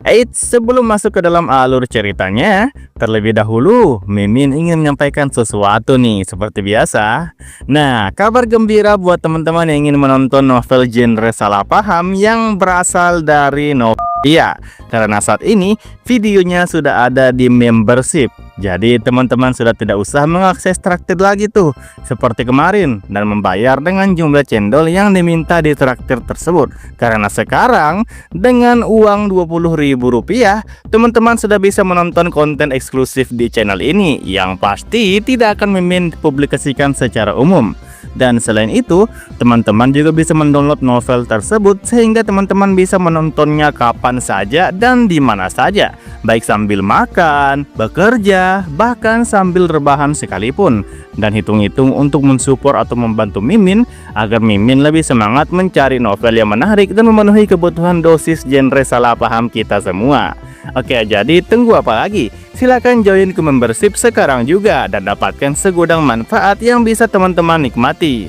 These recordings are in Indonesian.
Eits, sebelum masuk ke dalam alur ceritanya, terlebih dahulu Mimin ingin menyampaikan sesuatu nih seperti biasa. Nah, kabar gembira buat teman-teman yang ingin menonton novel genre salah paham yang berasal dari novel. Iya, karena saat ini videonya sudah ada di membership. Jadi teman-teman sudah tidak usah mengakses traktir lagi tuh seperti kemarin dan membayar dengan jumlah cendol yang diminta di traktir tersebut. Karena sekarang dengan uang Rp20.000, teman-teman sudah bisa menonton konten eksklusif di channel ini yang pasti tidak akan Mimin publikasikan secara umum. Dan selain itu, teman-teman juga bisa mendownload novel tersebut sehingga teman-teman bisa menontonnya kapan saja dan di mana saja, baik sambil makan, bekerja, bahkan sambil rebahan sekalipun. Dan hitung-hitung untuk mensupport atau membantu Mimin agar Mimin lebih semangat mencari novel yang menarik dan memenuhi kebutuhan dosis genre salah paham kita semua. Oke, jadi tunggu apa lagi? Silahkan join ke membership sekarang juga dan dapatkan segudang manfaat yang bisa teman-teman nikmati.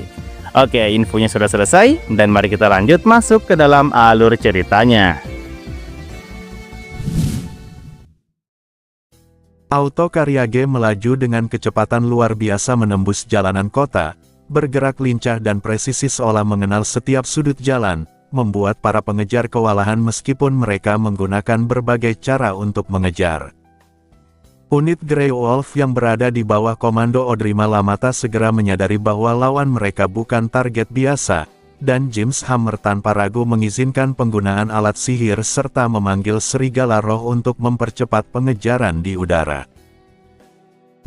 Oke, infonya sudah selesai dan mari kita lanjut masuk ke dalam alur ceritanya. Auto Karyage melaju dengan kecepatan luar biasa menembus jalanan kota, bergerak lincah dan presisi seolah mengenal setiap sudut jalan, membuat para pengejar kewalahan meskipun mereka menggunakan berbagai cara untuk mengejar. Unit Grey Wolf yang berada di bawah komando Odrima Lamata segera menyadari bahwa lawan mereka bukan target biasa, dan James Hammer tanpa ragu mengizinkan penggunaan alat sihir serta memanggil serigala roh untuk mempercepat pengejaran di udara.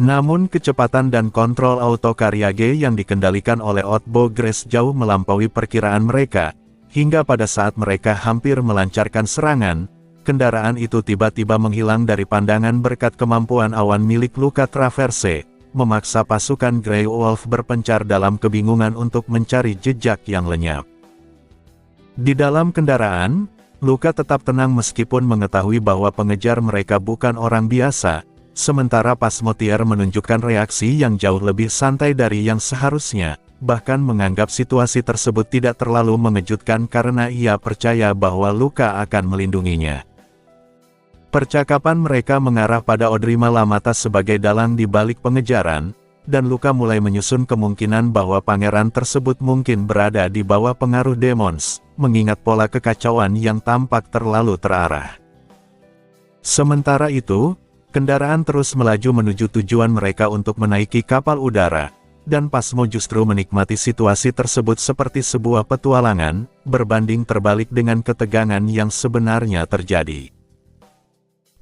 Namun kecepatan dan kontrol auto Karyage yang dikendalikan oleh Otbo Grace jauh melampaui perkiraan mereka, hingga pada saat mereka hampir melancarkan serangan, kendaraan itu tiba-tiba menghilang dari pandangan berkat kemampuan awan milik Luka Traverse, memaksa pasukan Grey Wolf berpencar dalam kebingungan untuk mencari jejak yang lenyap. Di dalam kendaraan, Luka tetap tenang meskipun mengetahui bahwa pengejar mereka bukan orang biasa, sementara Pasmotier menunjukkan reaksi yang jauh lebih santai dari yang seharusnya, bahkan menganggap situasi tersebut tidak terlalu mengejutkan karena ia percaya bahwa Luka akan melindunginya. Percakapan mereka mengarah pada Odrima Lamata sebagai dalang di balik pengejaran, dan Luka mulai menyusun kemungkinan bahwa pangeran tersebut mungkin berada di bawah pengaruh demons, mengingat pola kekacauan yang tampak terlalu terarah. Sementara itu, kendaraan terus melaju menuju tujuan mereka untuk menaiki kapal udara, dan Pasmo justru menikmati situasi tersebut seperti sebuah petualangan, berbanding terbalik dengan ketegangan yang sebenarnya terjadi.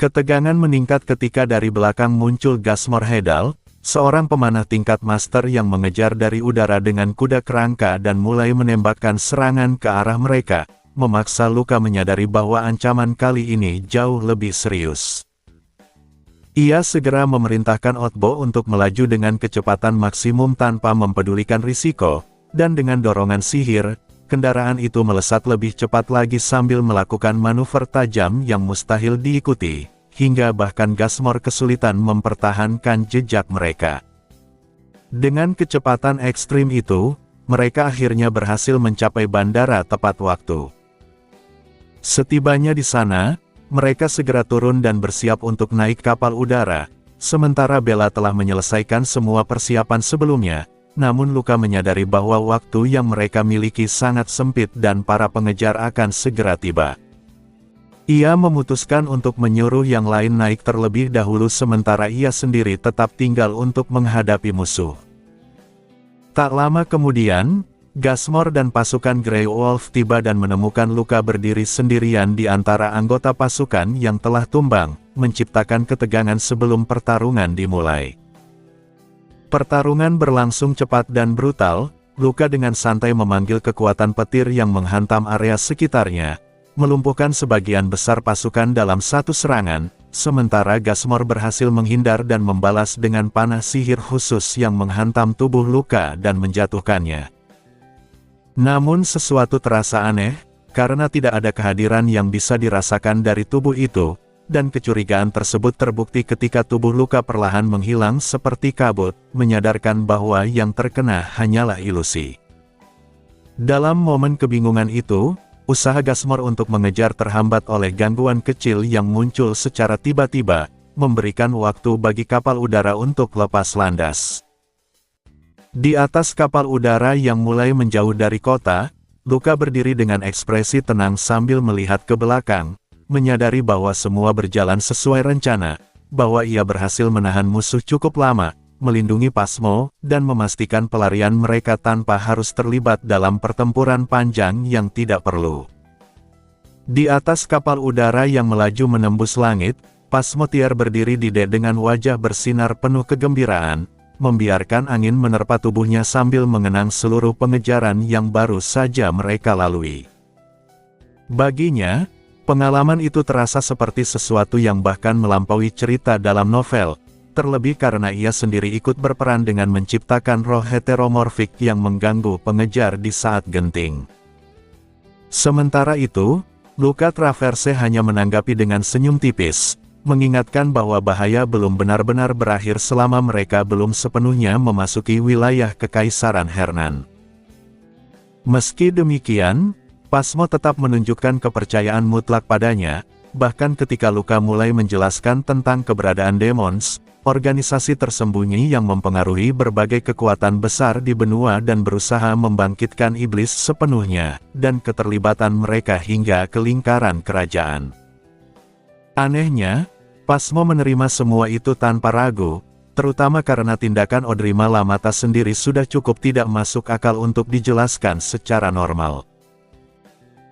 Ketegangan meningkat ketika dari belakang muncul Gasmor Hedal, seorang pemanah tingkat master yang mengejar dari udara dengan kuda kerangka dan mulai menembakkan serangan ke arah mereka, memaksa Luka menyadari bahwa ancaman kali ini jauh lebih serius. Ia segera memerintahkan Otbo untuk melaju dengan kecepatan maksimum tanpa mempedulikan risiko, dan dengan dorongan sihir, kendaraan itu melesat lebih cepat lagi sambil melakukan manuver tajam yang mustahil diikuti, hingga bahkan Gasmor kesulitan mempertahankan jejak mereka. Dengan kecepatan ekstrim itu, mereka akhirnya berhasil mencapai bandara tepat waktu. Setibanya di sana, mereka segera turun dan bersiap untuk naik kapal udara, sementara Bella telah menyelesaikan semua persiapan sebelumnya, namun Luka menyadari bahwa waktu yang mereka miliki sangat sempit dan para pengejar akan segera tiba. Ia memutuskan untuk menyuruh yang lain naik terlebih dahulu sementara ia sendiri tetap tinggal untuk menghadapi musuh. Tak lama kemudian, Gasmor dan pasukan Grey Wolf tiba dan menemukan Luka berdiri sendirian di antara anggota pasukan yang telah tumbang, menciptakan ketegangan sebelum pertarungan dimulai. Pertarungan berlangsung cepat dan brutal, Luka dengan santai memanggil kekuatan petir yang menghantam area sekitarnya, melumpuhkan sebagian besar pasukan dalam satu serangan, sementara Gasmor berhasil menghindar dan membalas dengan panah sihir khusus yang menghantam tubuh Luka dan menjatuhkannya. Namun sesuatu terasa aneh, karena tidak ada kehadiran yang bisa dirasakan dari tubuh itu, dan kecurigaan tersebut terbukti ketika tubuh Luka perlahan menghilang seperti kabut, menyadarkan bahwa yang terkena hanyalah ilusi. Dalam momen kebingungan itu, Usaha Gasmor untuk mengejar terhambat oleh gangguan kecil yang muncul secara tiba-tiba, memberikan waktu bagi kapal udara untuk lepas landas. Di atas kapal udara yang mulai menjauh dari kota, Luka berdiri dengan ekspresi tenang sambil melihat ke belakang, menyadari bahwa semua berjalan sesuai rencana, bahwa ia berhasil menahan musuh cukup lama, melindungi Phasmo, dan memastikan pelarian mereka tanpa harus terlibat dalam pertempuran panjang yang tidak perlu. Di atas kapal udara yang melaju menembus langit, Phasmo Tier berdiri di dek dengan wajah bersinar penuh kegembiraan, membiarkan angin menerpa tubuhnya sambil mengenang seluruh pengejaran yang baru saja mereka lalui. Baginya, pengalaman itu terasa seperti sesuatu yang bahkan melampaui cerita dalam novel, terlebih karena ia sendiri ikut berperan dengan menciptakan roh heteromorfik yang mengganggu pengejar di saat genting. Sementara itu, Luka Traverse hanya menanggapi dengan senyum tipis, mengingatkan bahwa bahaya belum benar-benar berakhir selama mereka belum sepenuhnya memasuki wilayah Kekaisaran Hernan. Meski demikian, Phasmo tetap menunjukkan kepercayaan mutlak padanya, bahkan ketika Luka mulai menjelaskan tentang keberadaan Demons, organisasi tersembunyi yang mempengaruhi berbagai kekuatan besar di benua dan berusaha membangkitkan iblis sepenuhnya, dan keterlibatan mereka hingga ke lingkaran kerajaan. Anehnya, Phasmo menerima semua itu tanpa ragu, terutama karena tindakan Odrima Lamata sendiri sudah cukup tidak masuk akal untuk dijelaskan secara normal.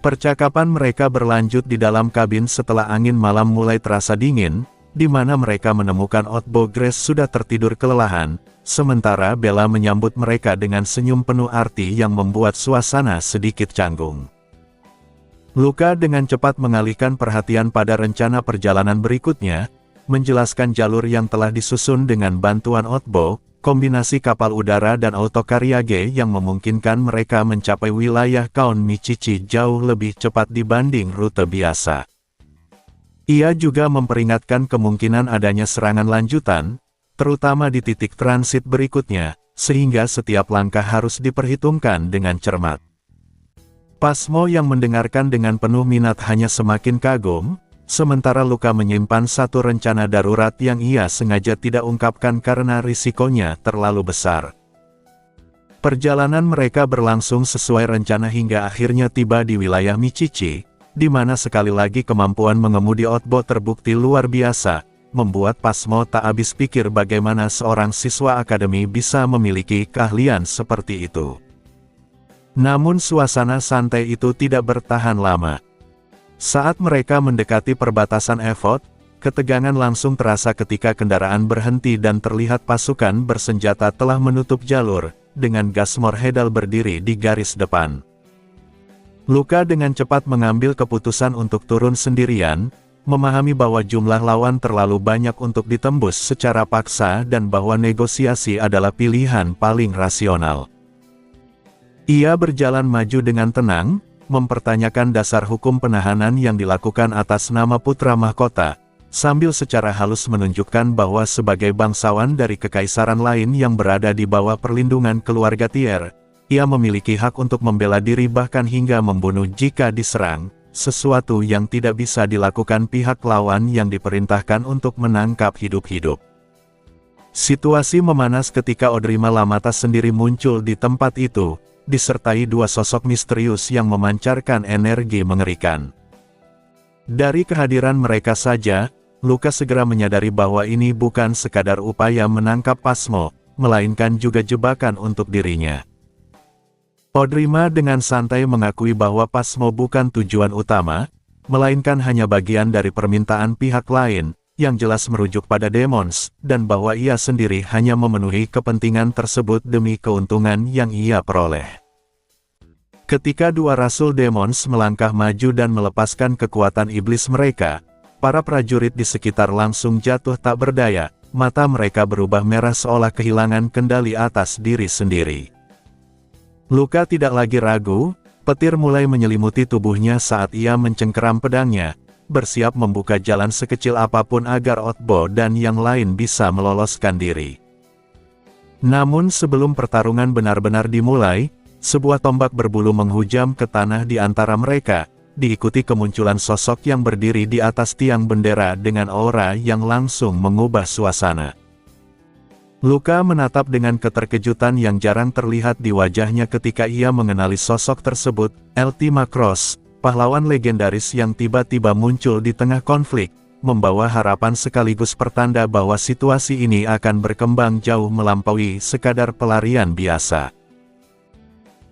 Percakapan mereka berlanjut di dalam kabin setelah angin malam mulai terasa dingin, di mana mereka menemukan Otbo Grace sudah tertidur kelelahan, sementara Bella menyambut mereka dengan senyum penuh arti yang membuat suasana sedikit canggung. Luka dengan cepat mengalihkan perhatian pada rencana perjalanan berikutnya, menjelaskan jalur yang telah disusun dengan bantuan Otbo, kombinasi kapal udara dan autokariage yang memungkinkan mereka mencapai wilayah Kaun Michichi jauh lebih cepat dibanding rute biasa. Ia juga memperingatkan kemungkinan adanya serangan lanjutan, terutama di titik transit berikutnya, sehingga setiap langkah harus diperhitungkan dengan cermat. Phasmo yang mendengarkan dengan penuh minat hanya semakin kagum, sementara Luka menyimpan satu rencana darurat yang ia sengaja tidak ungkapkan karena risikonya terlalu besar. Perjalanan mereka berlangsung sesuai rencana hingga akhirnya tiba di wilayah Michichi, di mana sekali lagi kemampuan mengemudi Otbo terbukti luar biasa, membuat Phasmo tak habis pikir bagaimana seorang siswa akademi bisa memiliki keahlian seperti itu. Namun suasana santai itu tidak bertahan lama. Saat mereka mendekati perbatasan Evot, ketegangan langsung terasa ketika kendaraan berhenti dan terlihat pasukan bersenjata telah menutup jalur, dengan Gasmor Hedal berdiri di garis depan. Luka dengan cepat mengambil keputusan untuk turun sendirian, memahami bahwa jumlah lawan terlalu banyak untuk ditembus secara paksa dan bahwa negosiasi adalah pilihan paling rasional. Ia berjalan maju dengan tenang, mempertanyakan dasar hukum penahanan yang dilakukan atas nama putra mahkota, sambil secara halus menunjukkan bahwa sebagai bangsawan dari kekaisaran lain yang berada di bawah perlindungan keluarga Tier, ia memiliki hak untuk membela diri bahkan hingga membunuh jika diserang, sesuatu yang tidak bisa dilakukan pihak lawan yang diperintahkan untuk menangkap hidup-hidup. Situasi memanas ketika Odrima Lamata sendiri muncul di tempat itu, disertai dua sosok misterius yang memancarkan energi mengerikan. Dari kehadiran mereka saja, Luka segera menyadari bahwa ini bukan sekadar upaya menangkap Phasmo, melainkan juga jebakan untuk dirinya. Odrima dengan santai mengakui bahwa Phasmo bukan tujuan utama, melainkan hanya bagian dari permintaan pihak lain, yang jelas merujuk pada Demons, dan bahwa ia sendiri hanya memenuhi kepentingan tersebut demi keuntungan yang ia peroleh. Ketika dua rasul Demons melangkah maju dan melepaskan kekuatan iblis mereka, para prajurit di sekitar langsung jatuh tak berdaya, mata mereka berubah merah seolah kehilangan kendali atas diri sendiri. Luka tidak lagi ragu, petir mulai menyelimuti tubuhnya saat ia mencengkeram pedangnya, bersiap membuka jalan sekecil apapun agar Otbo dan yang lain bisa meloloskan diri. Namun sebelum pertarungan benar-benar dimulai, sebuah tombak berbulu menghujam ke tanah di antara mereka, diikuti kemunculan sosok yang berdiri di atas tiang bendera dengan aura yang langsung mengubah suasana. Luka menatap dengan keterkejutan yang jarang terlihat di wajahnya ketika ia mengenali sosok tersebut, Ultima Cross, pahlawan legendaris yang tiba-tiba muncul di tengah konflik, membawa harapan sekaligus pertanda bahwa situasi ini akan berkembang jauh melampaui sekadar pelarian biasa.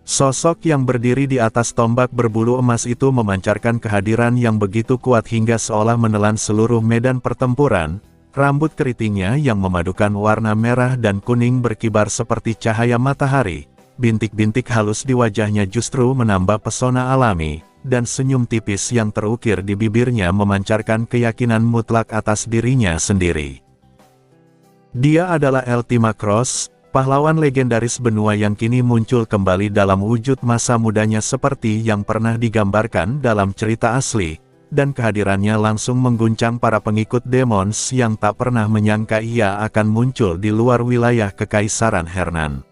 Sosok yang berdiri di atas tombak berbulu emas itu memancarkan kehadiran yang begitu kuat hingga seolah menelan seluruh medan pertempuran. Rambut keritingnya yang memadukan warna merah dan kuning berkibar seperti cahaya matahari. Bintik-bintik halus di wajahnya justru menambah pesona alami, dan senyum tipis yang terukir di bibirnya memancarkan keyakinan mutlak atas dirinya sendiri. Dia adalah Ultima Cross, pahlawan legendaris benua yang kini muncul kembali dalam wujud masa mudanya seperti yang pernah digambarkan dalam cerita asli, dan kehadirannya langsung mengguncang para pengikut Demons yang tak pernah menyangka ia akan muncul di luar wilayah Kekaisaran Hernan.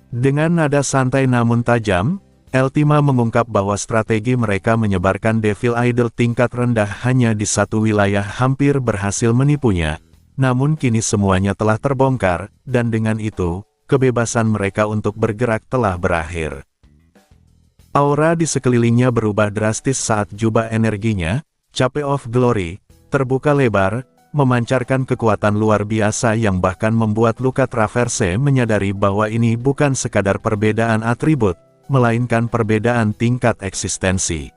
Dengan nada santai namun tajam, Ultima mengungkap bahwa strategi mereka menyebarkan Devil Idol tingkat rendah hanya di satu wilayah hampir berhasil menipunya. Namun kini semuanya telah terbongkar, dan dengan itu, kebebasan mereka untuk bergerak telah berakhir. Aura di sekelilingnya berubah drastis saat jubah energinya, Cape of Glory, terbuka lebar, memancarkan kekuatan luar biasa yang bahkan membuat Luka Traverse menyadari bahwa ini bukan sekadar perbedaan atribut, melainkan perbedaan tingkat eksistensi.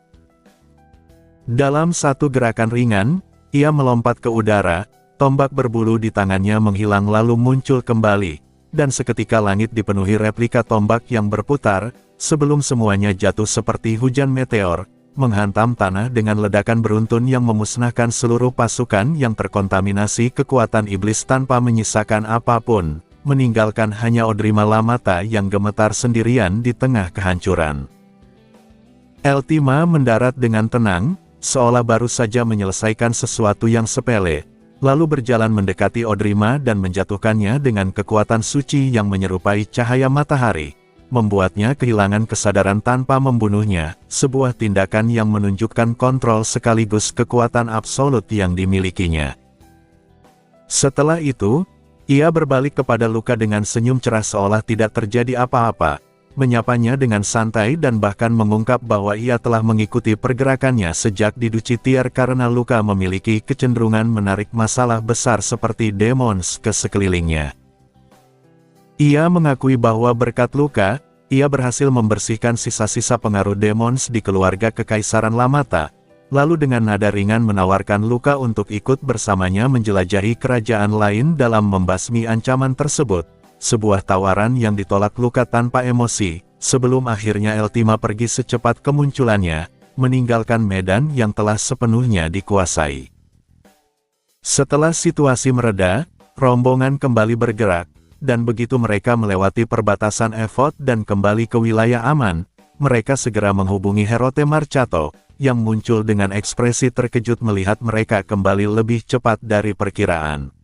Dalam satu gerakan ringan, ia melompat ke udara, tombak berbulu di tangannya menghilang lalu muncul kembali, dan seketika langit dipenuhi replika tombak yang berputar, sebelum semuanya jatuh seperti hujan meteor, menghantam tanah dengan ledakan beruntun yang memusnahkan seluruh pasukan yang terkontaminasi kekuatan iblis tanpa menyisakan apapun, meninggalkan hanya Audrima Lamata yang gemetar sendirian di tengah kehancuran. Ultima mendarat dengan tenang, seolah baru saja menyelesaikan sesuatu yang sepele, lalu berjalan mendekati Audrima dan menjatuhkannya dengan kekuatan suci yang menyerupai cahaya matahari, membuatnya kehilangan kesadaran tanpa membunuhnya, sebuah tindakan yang menunjukkan kontrol sekaligus kekuatan absolut yang dimilikinya. Setelah itu, ia berbalik kepada Luka dengan senyum cerah seolah tidak terjadi apa-apa, menyapanya dengan santai dan bahkan mengungkap bahwa ia telah mengikuti pergerakannya sejak di Ducitier karena Luka memiliki kecenderungan menarik masalah besar seperti Demons ke sekelilingnya. Ia mengakui bahwa berkat Luka, ia berhasil membersihkan sisa-sisa pengaruh Demons di keluarga Kekaisaran Lamata, lalu dengan nada ringan menawarkan Luka untuk ikut bersamanya menjelajahi kerajaan lain dalam membasmi ancaman tersebut, sebuah tawaran yang ditolak Luka tanpa emosi, sebelum akhirnya Ultima pergi secepat kemunculannya, meninggalkan medan yang telah sepenuhnya dikuasai. Setelah situasi mereda, rombongan kembali bergerak, dan begitu mereka melewati perbatasan Evot dan kembali ke wilayah aman, mereka segera menghubungi Herote Marcato, yang muncul dengan ekspresi terkejut melihat mereka kembali lebih cepat dari perkiraan.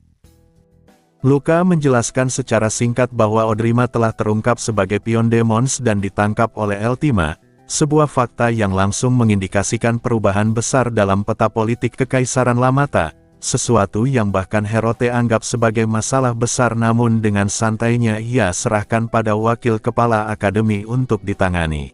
Luka menjelaskan secara singkat bahwa Audrima telah terungkap sebagai pion Demons dan ditangkap oleh Ultima, sebuah fakta yang langsung mengindikasikan perubahan besar dalam peta politik Kekaisaran Lamata, sesuatu yang bahkan Herote anggap sebagai masalah besar namun dengan santainya ia serahkan pada wakil kepala akademi untuk ditangani.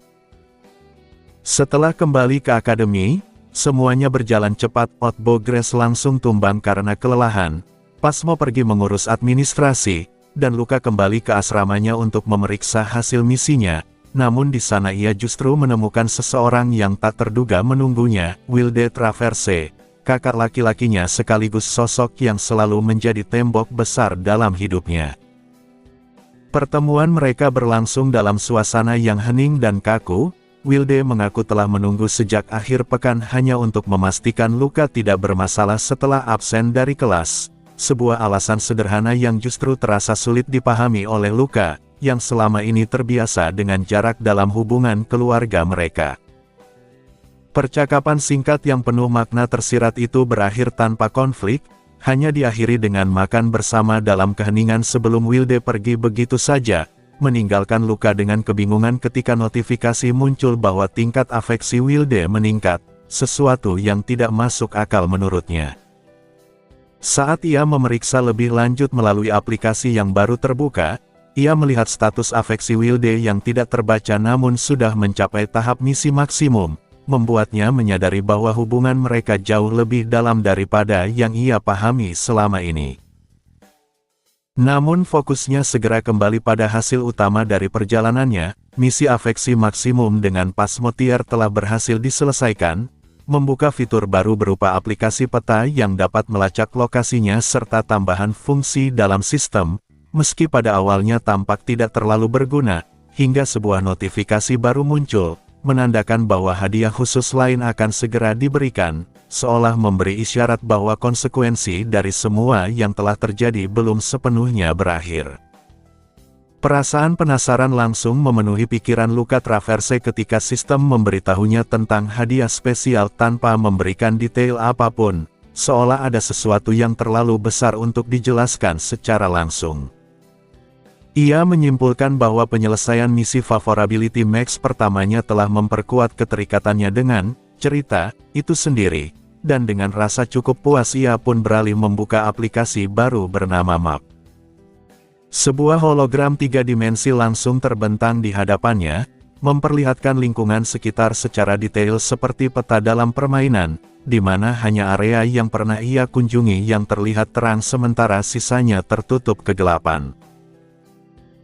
Setelah kembali ke akademi, semuanya berjalan cepat. Otbogres langsung tumbang karena kelelahan. Pasmo pergi mengurus administrasi, dan Luka kembali ke asramanya untuk memeriksa hasil misinya. Namun di sana ia justru menemukan seseorang yang tak terduga menunggunya, Wilde Traverse, kakak laki-lakinya sekaligus sosok yang selalu menjadi tembok besar dalam hidupnya. Pertemuan mereka berlangsung dalam suasana yang hening dan kaku. Wilde mengaku telah menunggu sejak akhir pekan hanya untuk memastikan Luka tidak bermasalah setelah absen dari kelas. Sebuah alasan sederhana yang justru terasa sulit dipahami oleh Luka, yang selama ini terbiasa dengan jarak dalam hubungan keluarga mereka. Percakapan singkat yang penuh makna tersirat itu berakhir tanpa konflik, hanya diakhiri dengan makan bersama dalam keheningan sebelum Wilde pergi begitu saja. meninggalkan Luka dengan kebingungan ketika notifikasi muncul bahwa tingkat afeksi Wilde meningkat, sesuatu yang tidak masuk akal menurutnya. Saat ia memeriksa lebih lanjut melalui aplikasi yang baru terbuka, ia melihat status afeksi Wilde yang tidak terbaca namun sudah mencapai tahap misi maksimum, membuatnya menyadari bahwa hubungan mereka jauh lebih dalam daripada yang ia pahami selama ini. Namun fokusnya segera kembali pada hasil utama dari perjalanannya. Misi afeksi maksimum dengan Pasmotier telah berhasil diselesaikan, membuka fitur baru berupa aplikasi peta yang dapat melacak lokasinya serta tambahan fungsi dalam sistem, meski pada awalnya tampak tidak terlalu berguna, hingga sebuah notifikasi baru muncul, menandakan bahwa hadiah khusus lain akan segera diberikan, seolah memberi isyarat bahwa konsekuensi dari semua yang telah terjadi belum sepenuhnya berakhir. Perasaan penasaran langsung memenuhi pikiran Luka Traverse ketika sistem memberitahunya tentang hadiah spesial tanpa memberikan detail apapun, seolah ada sesuatu yang terlalu besar untuk dijelaskan secara langsung. Ia menyimpulkan bahwa penyelesaian misi Favorability Max pertamanya telah memperkuat keterikatannya dengan cerita itu sendiri, dan dengan rasa cukup puas ia pun beralih membuka aplikasi baru bernama Map. Sebuah hologram 3 dimensi langsung terbentang di hadapannya, memperlihatkan lingkungan sekitar secara detail seperti peta dalam permainan, di mana hanya area yang pernah ia kunjungi yang terlihat terang sementara sisanya tertutup kegelapan.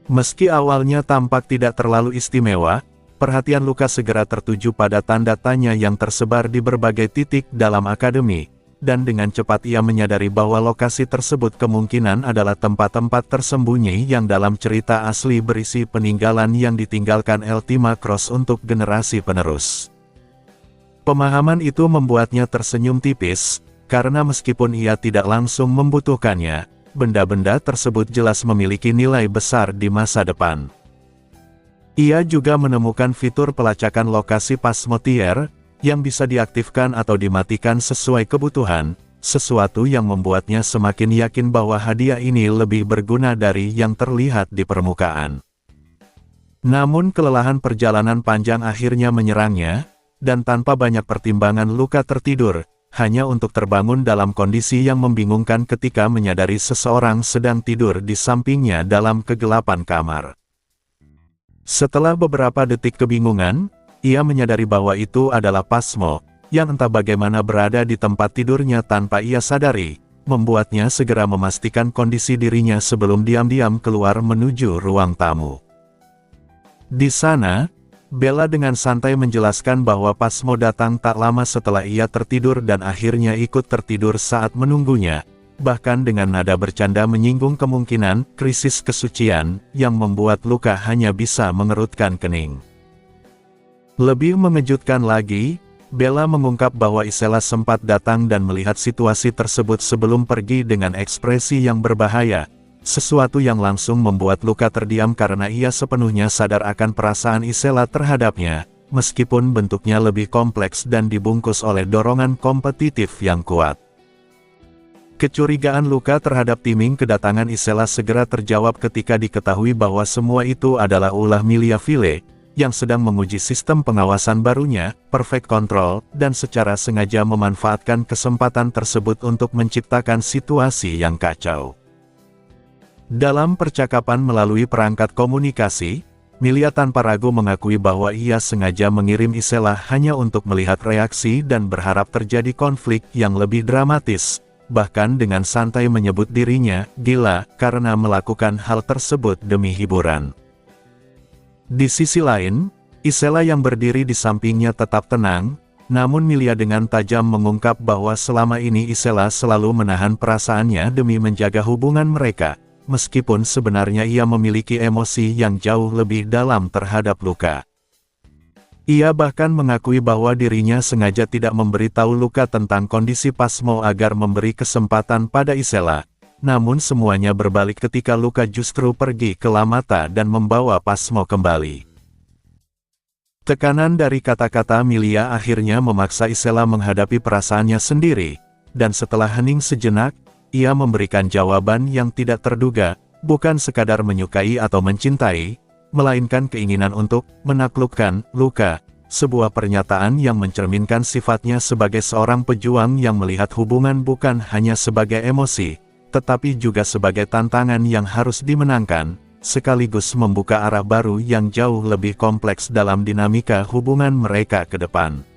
Meski awalnya tampak tidak terlalu istimewa, perhatian Luka segera tertuju pada tanda tanya yang tersebar di berbagai titik dalam akademi, dan dengan cepat ia menyadari bahwa lokasi tersebut kemungkinan adalah tempat-tempat tersembunyi yang dalam cerita asli berisi peninggalan yang ditinggalkan Ultima Cross untuk generasi penerus. Pemahaman itu membuatnya tersenyum tipis, karena meskipun ia tidak langsung membutuhkannya, benda-benda tersebut jelas memiliki nilai besar di masa depan. Ia juga menemukan fitur pelacakan lokasi Pasmotier, yang bisa diaktifkan atau dimatikan sesuai kebutuhan, sesuatu yang membuatnya semakin yakin bahwa hadiah ini lebih berguna dari yang terlihat di permukaan. Namun kelelahan perjalanan panjang akhirnya menyerangnya, dan tanpa banyak pertimbangan Luka tertidur, hanya untuk terbangun dalam kondisi yang membingungkan ketika menyadari seseorang sedang tidur di sampingnya dalam kegelapan kamar. Setelah beberapa detik kebingungan, ia menyadari bahwa itu adalah Pasmo, yang entah bagaimana berada di tempat tidurnya tanpa ia sadari, membuatnya segera memastikan kondisi dirinya sebelum diam-diam keluar menuju ruang tamu. Di sana, Bella dengan santai menjelaskan bahwa Pasmo datang tak lama setelah ia tertidur dan akhirnya ikut tertidur saat menunggunya, bahkan dengan nada bercanda menyinggung kemungkinan krisis kesucian yang membuat Luka hanya bisa mengerutkan kening. Lebih mengejutkan lagi, Bella mengungkap bahwa Isela sempat datang dan melihat situasi tersebut sebelum pergi dengan ekspresi yang berbahaya, sesuatu yang langsung membuat Luka terdiam karena ia sepenuhnya sadar akan perasaan Isela terhadapnya, meskipun bentuknya lebih kompleks dan dibungkus oleh dorongan kompetitif yang kuat. Kecurigaan Luka terhadap timing kedatangan Isela segera terjawab ketika diketahui bahwa semua itu adalah ulah Milia Ville, yang sedang menguji sistem pengawasan barunya, Perfect Control, dan secara sengaja memanfaatkan kesempatan tersebut untuk menciptakan situasi yang kacau. Dalam percakapan melalui perangkat komunikasi, Milia tanpa ragu mengakui bahwa ia sengaja mengirim Isela hanya untuk melihat reaksi dan berharap terjadi konflik yang lebih dramatis, bahkan dengan santai menyebut dirinya gila karena melakukan hal tersebut demi hiburan. Di sisi lain, Isela yang berdiri di sampingnya tetap tenang, namun Milia dengan tajam mengungkap bahwa selama ini Isela selalu menahan perasaannya demi menjaga hubungan mereka, meskipun sebenarnya ia memiliki emosi yang jauh lebih dalam terhadap Luka. Ia bahkan mengakui bahwa dirinya sengaja tidak memberitahu Luka tentang kondisi Pasmo agar memberi kesempatan pada Isela, namun semuanya berbalik ketika Luka justru pergi ke Lamata dan membawa Pasmo kembali. Tekanan dari kata-kata Milia akhirnya memaksa Isela menghadapi perasaannya sendiri, dan setelah hening sejenak, ia memberikan jawaban yang tidak terduga, bukan sekadar menyukai atau mencintai, melainkan keinginan untuk menaklukkan luka. Sebuah pernyataan yang mencerminkan sifatnya sebagai seorang pejuang yang melihat hubungan bukan hanya sebagai emosi, tetapi juga sebagai tantangan yang harus dimenangkan, sekaligus membuka arah baru yang jauh lebih kompleks dalam dinamika hubungan mereka ke depan.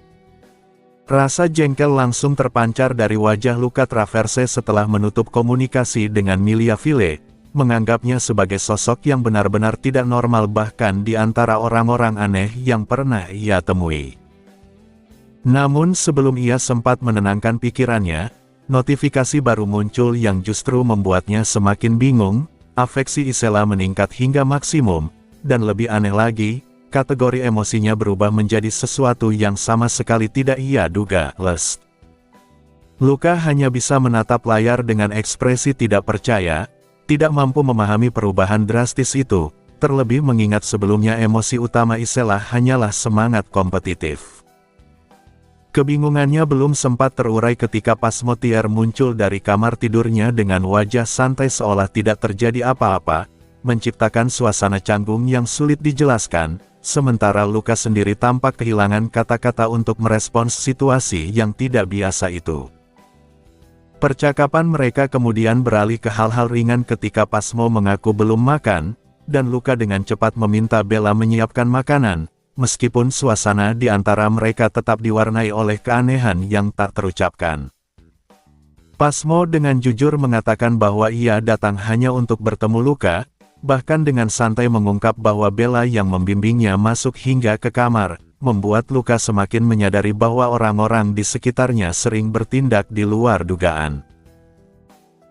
Rasa jengkel langsung terpancar dari wajah Luca Traverse setelah menutup komunikasi dengan Milia Ville, menganggapnya sebagai sosok yang benar-benar tidak normal bahkan di antara orang-orang aneh yang pernah ia temui. Namun sebelum ia sempat menenangkan pikirannya, notifikasi baru muncul yang justru membuatnya semakin bingung. Afeksi Isela meningkat hingga maksimum, dan lebih aneh lagi, kategori emosinya berubah menjadi sesuatu yang sama sekali tidak ia duga, lust. Luca hanya bisa menatap layar dengan ekspresi tidak percaya, tidak mampu memahami perubahan drastis itu, terlebih mengingat sebelumnya emosi utama Isela hanyalah semangat kompetitif. Kebingungannya belum sempat terurai ketika Pasmotier muncul dari kamar tidurnya dengan wajah santai seolah tidak terjadi apa-apa, menciptakan suasana canggung yang sulit dijelaskan, sementara Luca sendiri tampak kehilangan kata-kata untuk merespons situasi yang tidak biasa itu. Percakapan mereka kemudian beralih ke hal-hal ringan ketika Pasmo mengaku belum makan, dan Luca dengan cepat meminta Bella menyiapkan makanan, meskipun suasana di antara mereka tetap diwarnai oleh keanehan yang tak terucapkan. Pasmo dengan jujur mengatakan bahwa ia datang hanya untuk bertemu Luca, bahkan dengan santai mengungkap bahwa Bella yang membimbingnya masuk hingga ke kamar, membuat Luca semakin menyadari bahwa orang-orang di sekitarnya sering bertindak di luar dugaan.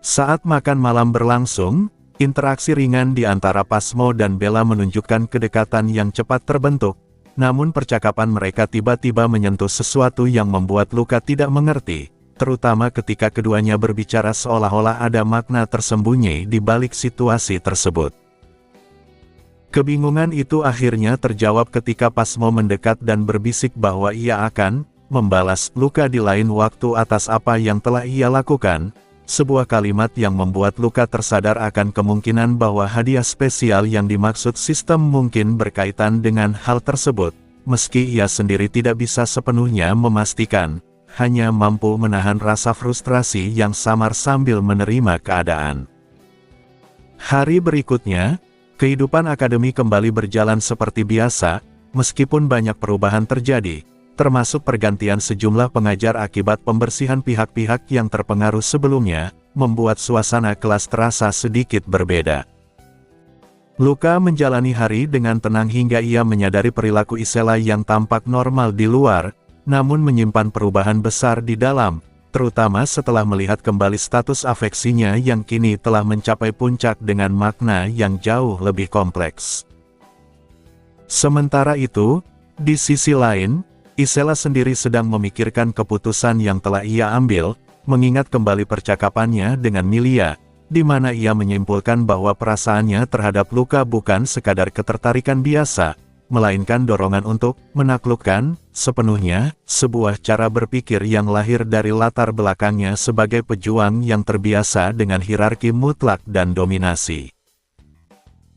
Saat makan malam berlangsung, interaksi ringan di antara Pasmo dan Bella menunjukkan kedekatan yang cepat terbentuk, namun percakapan mereka tiba-tiba menyentuh sesuatu yang membuat Luca tidak mengerti, terutama ketika keduanya berbicara seolah-olah ada makna tersembunyi di balik situasi tersebut. Kebingungan itu akhirnya terjawab ketika Pasmo mendekat dan berbisik bahwa ia akan membalas Luca di lain waktu atas apa yang telah ia lakukan, sebuah kalimat yang membuat Luca tersadar akan kemungkinan bahwa hadiah spesial yang dimaksud sistem mungkin berkaitan dengan hal tersebut, meski ia sendiri tidak bisa sepenuhnya memastikan, hanya mampu menahan rasa frustrasi yang samar sambil menerima keadaan. Hari berikutnya, kehidupan akademi kembali berjalan seperti biasa, meskipun banyak perubahan terjadi, termasuk pergantian sejumlah pengajar akibat pembersihan pihak-pihak yang terpengaruh sebelumnya, membuat suasana kelas terasa sedikit berbeda. Luca menjalani hari dengan tenang hingga ia menyadari perilaku Isela yang tampak normal di luar, namun menyimpan perubahan besar di dalam, terutama setelah melihat kembali status afeksinya yang kini telah mencapai puncak dengan makna yang jauh lebih kompleks. Sementara itu, di sisi lain, Isela sendiri sedang memikirkan keputusan yang telah ia ambil, mengingat kembali percakapannya dengan Milia, di mana ia menyimpulkan bahwa perasaannya terhadap Luca bukan sekadar ketertarikan biasa, melainkan dorongan untuk menaklukkan sepenuhnya, sebuah cara berpikir yang lahir dari latar belakangnya sebagai pejuang yang terbiasa dengan hierarki mutlak dan dominasi.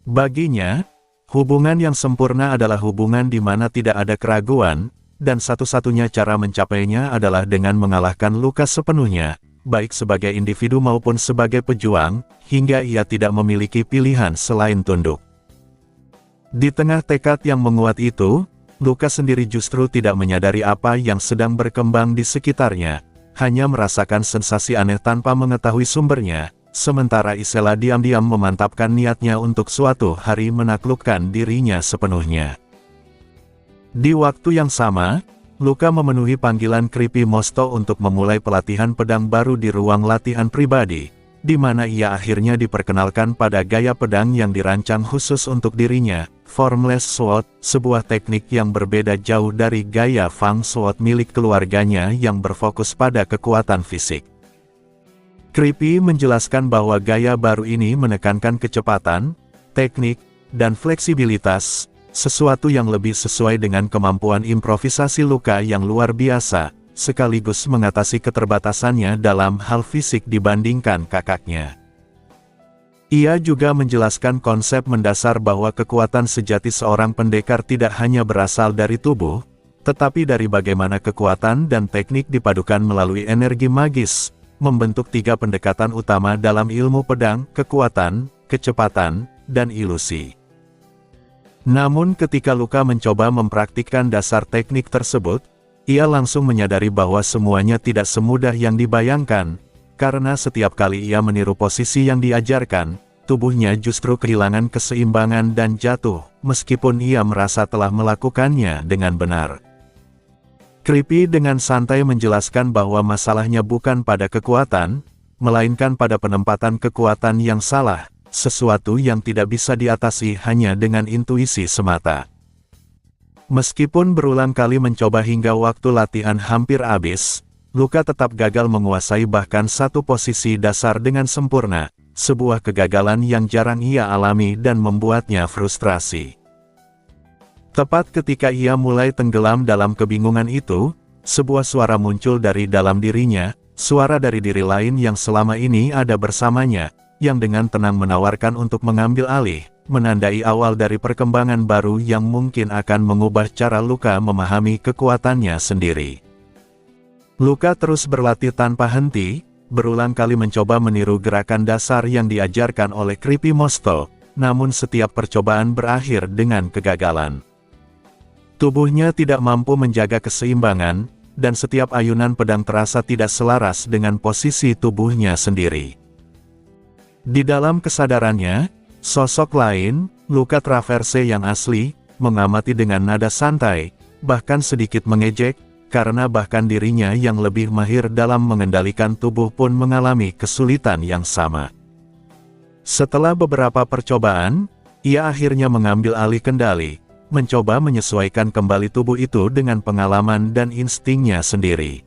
Baginya, hubungan yang sempurna adalah hubungan di mana tidak ada keraguan, dan satu-satunya cara mencapainya adalah dengan mengalahkan Luca sepenuhnya, baik sebagai individu maupun sebagai pejuang, hingga ia tidak memiliki pilihan selain tunduk. Di tengah tekad yang menguat itu, Luca sendiri justru tidak menyadari apa yang sedang berkembang di sekitarnya, hanya merasakan sensasi aneh tanpa mengetahui sumbernya, sementara Isela diam-diam memantapkan niatnya untuk suatu hari menaklukkan dirinya sepenuhnya. Di waktu yang sama, Luca memenuhi panggilan Creepy Mosto untuk memulai pelatihan pedang baru di ruang latihan pribadi, di mana ia akhirnya diperkenalkan pada gaya pedang yang dirancang khusus untuk dirinya, Formless Sword, sebuah teknik yang berbeda jauh dari gaya Fang Sword milik keluarganya yang berfokus pada kekuatan fisik. Creepy menjelaskan bahwa gaya baru ini menekankan kecepatan, teknik, dan fleksibilitas, sesuatu yang lebih sesuai dengan kemampuan improvisasi Luca yang luar biasa, sekaligus mengatasi keterbatasannya dalam hal fisik dibandingkan kakaknya. Ia juga menjelaskan konsep mendasar bahwa kekuatan sejati seorang pendekar tidak hanya berasal dari tubuh, tetapi dari bagaimana kekuatan dan teknik dipadukan melalui energi magis, membentuk 3 pendekatan utama dalam ilmu pedang: kekuatan, kecepatan, dan ilusi. Namun ketika Luka mencoba mempraktikkan dasar teknik tersebut, ia langsung menyadari bahwa semuanya tidak semudah yang dibayangkan, karena setiap kali ia meniru posisi yang diajarkan, tubuhnya justru kehilangan keseimbangan dan jatuh, meskipun ia merasa telah melakukannya dengan benar. Creepy dengan santai menjelaskan bahwa masalahnya bukan pada kekuatan, melainkan pada penempatan kekuatan yang salah, sesuatu yang tidak bisa diatasi hanya dengan intuisi semata. Meskipun berulang kali mencoba hingga waktu latihan hampir habis, Luka tetap gagal menguasai bahkan satu posisi dasar dengan sempurna, sebuah kegagalan yang jarang ia alami dan membuatnya frustrasi. Tepat ketika ia mulai tenggelam dalam kebingungan itu, sebuah suara muncul dari dalam dirinya, suara dari diri lain yang selama ini ada bersamanya, yang dengan tenang menawarkan untuk mengambil alih, menandai awal dari perkembangan baru yang mungkin akan mengubah cara Luka memahami kekuatannya sendiri. Luka terus berlatih tanpa henti, berulang kali mencoba meniru gerakan dasar yang diajarkan oleh Creepy Monster, namun setiap percobaan berakhir dengan kegagalan. Tubuhnya tidak mampu menjaga keseimbangan, dan setiap ayunan pedang terasa tidak selaras dengan posisi tubuhnya sendiri. Di dalam kesadarannya, sosok lain, Luka Traverse yang asli, mengamati dengan nada santai, bahkan sedikit mengejek, karena bahkan dirinya yang lebih mahir dalam mengendalikan tubuh pun mengalami kesulitan yang sama. Setelah beberapa percobaan, ia akhirnya mengambil alih kendali, mencoba menyesuaikan kembali tubuh itu dengan pengalaman dan instingnya sendiri.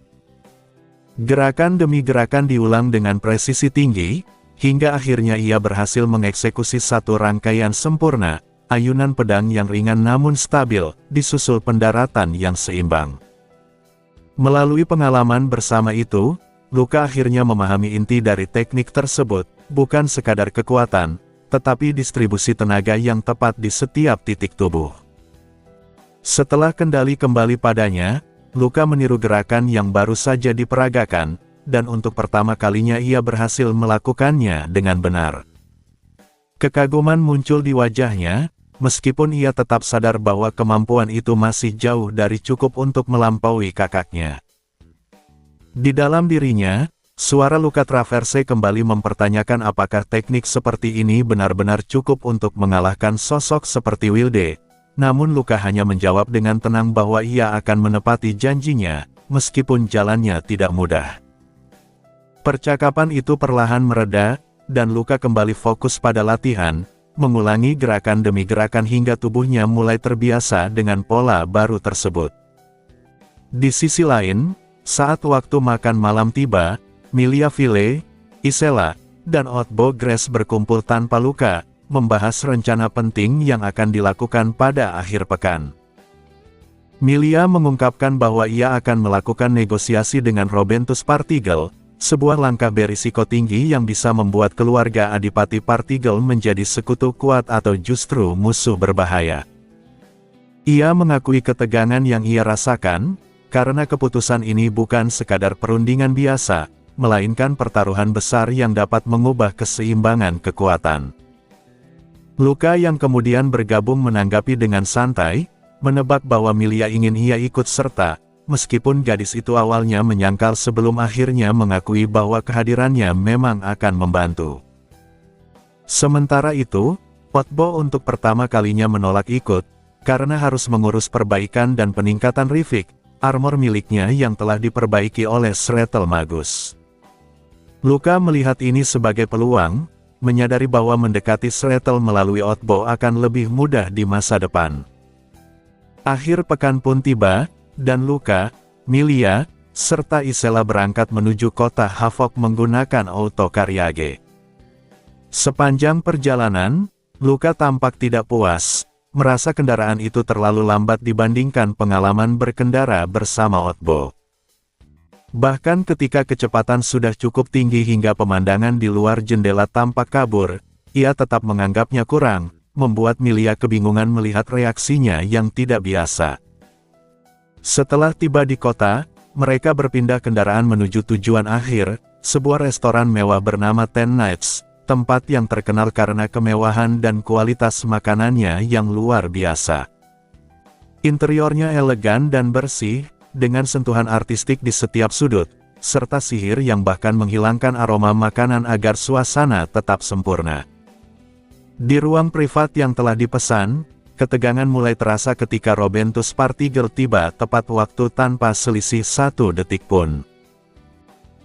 Gerakan demi gerakan diulang dengan presisi tinggi, hingga akhirnya ia berhasil mengeksekusi satu rangkaian sempurna, ayunan pedang yang ringan namun stabil, disusul pendaratan yang seimbang. Melalui pengalaman bersama itu, Luka akhirnya memahami inti dari teknik tersebut, bukan sekadar kekuatan, tetapi distribusi tenaga yang tepat di setiap titik tubuh. Setelah kendali kembali padanya, Luka meniru gerakan yang baru saja diperagakan, dan untuk pertama kalinya ia berhasil melakukannya dengan benar. Kekaguman muncul di wajahnya, meskipun ia tetap sadar bahwa kemampuan itu masih jauh dari cukup untuk melampaui kakaknya. Di dalam dirinya, suara Luka Traverse kembali mempertanyakan apakah teknik seperti ini benar-benar cukup untuk mengalahkan sosok seperti Wilde. Namun Luka hanya menjawab dengan tenang bahwa ia akan menepati janjinya, meskipun jalannya tidak mudah. Percakapan itu perlahan mereda, dan Luka kembali fokus pada latihan, mengulangi gerakan demi gerakan hingga tubuhnya mulai terbiasa dengan pola baru tersebut. Di sisi lain, saat waktu makan malam tiba, Milia Ville, Isela, dan Otbo Grace berkumpul tanpa Luka, membahas rencana penting yang akan dilakukan pada akhir pekan. Milia mengungkapkan bahwa ia akan melakukan negosiasi dengan Robentus Partigel, sebuah langkah berisiko tinggi yang bisa membuat keluarga Adipati Partigel menjadi sekutu kuat atau justru musuh berbahaya. Ia mengakui ketegangan yang ia rasakan, karena keputusan ini bukan sekadar perundingan biasa, melainkan pertaruhan besar yang dapat mengubah keseimbangan kekuatan. Luka yang kemudian bergabung menanggapi dengan santai, menebak bahwa Milia ingin ia ikut serta, meskipun gadis itu awalnya menyangkal sebelum akhirnya mengakui bahwa kehadirannya memang akan membantu. Sementara itu, Otbo untuk pertama kalinya menolak ikut, karena harus mengurus perbaikan dan peningkatan Rivik, armor miliknya yang telah diperbaiki oleh Sretel Magus. Luka melihat ini sebagai peluang, menyadari bahwa mendekati Sretel melalui Otbo akan lebih mudah di masa depan. Akhir pekan pun tiba, dan Luka, Milia, serta Isela berangkat menuju kota Havok menggunakan Auto Karyage. Sepanjang perjalanan, Luka tampak tidak puas, merasa kendaraan itu terlalu lambat dibandingkan pengalaman berkendara bersama Otbo. Bahkan ketika kecepatan sudah cukup tinggi hingga pemandangan di luar jendela tampak kabur, ia tetap menganggapnya kurang, membuat Milia kebingungan melihat reaksinya yang tidak biasa. Setelah tiba di kota, mereka berpindah kendaraan menuju tujuan akhir, sebuah restoran mewah bernama Ten Nights, tempat yang terkenal karena kemewahan dan kualitas makanannya yang luar biasa. Interiornya elegan dan bersih, dengan sentuhan artistik di setiap sudut, serta sihir yang bahkan menghilangkan aroma makanan agar suasana tetap sempurna. Di ruang privat yang telah dipesan, ketegangan mulai terasa ketika Robentus Partigel tiba tepat waktu tanpa selisih 1 detik pun.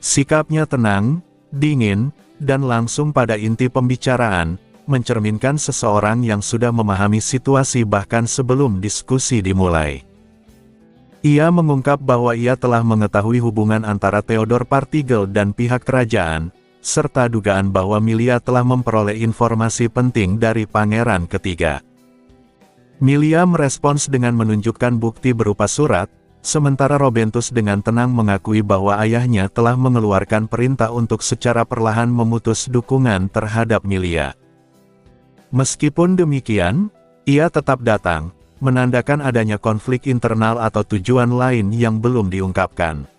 Sikapnya tenang, dingin, dan langsung pada inti pembicaraan, mencerminkan seseorang yang sudah memahami situasi bahkan sebelum diskusi dimulai. Ia mengungkap bahwa ia telah mengetahui hubungan antara Theodore Partigel dan pihak kerajaan, serta dugaan bahwa Milia telah memperoleh informasi penting dari pangeran ketiga. Milia merespons dengan menunjukkan bukti berupa surat, sementara Robentus dengan tenang mengakui bahwa ayahnya telah mengeluarkan perintah untuk secara perlahan memutus dukungan terhadap Milia. Meskipun demikian, ia tetap datang, menandakan adanya konflik internal atau tujuan lain yang belum diungkapkan.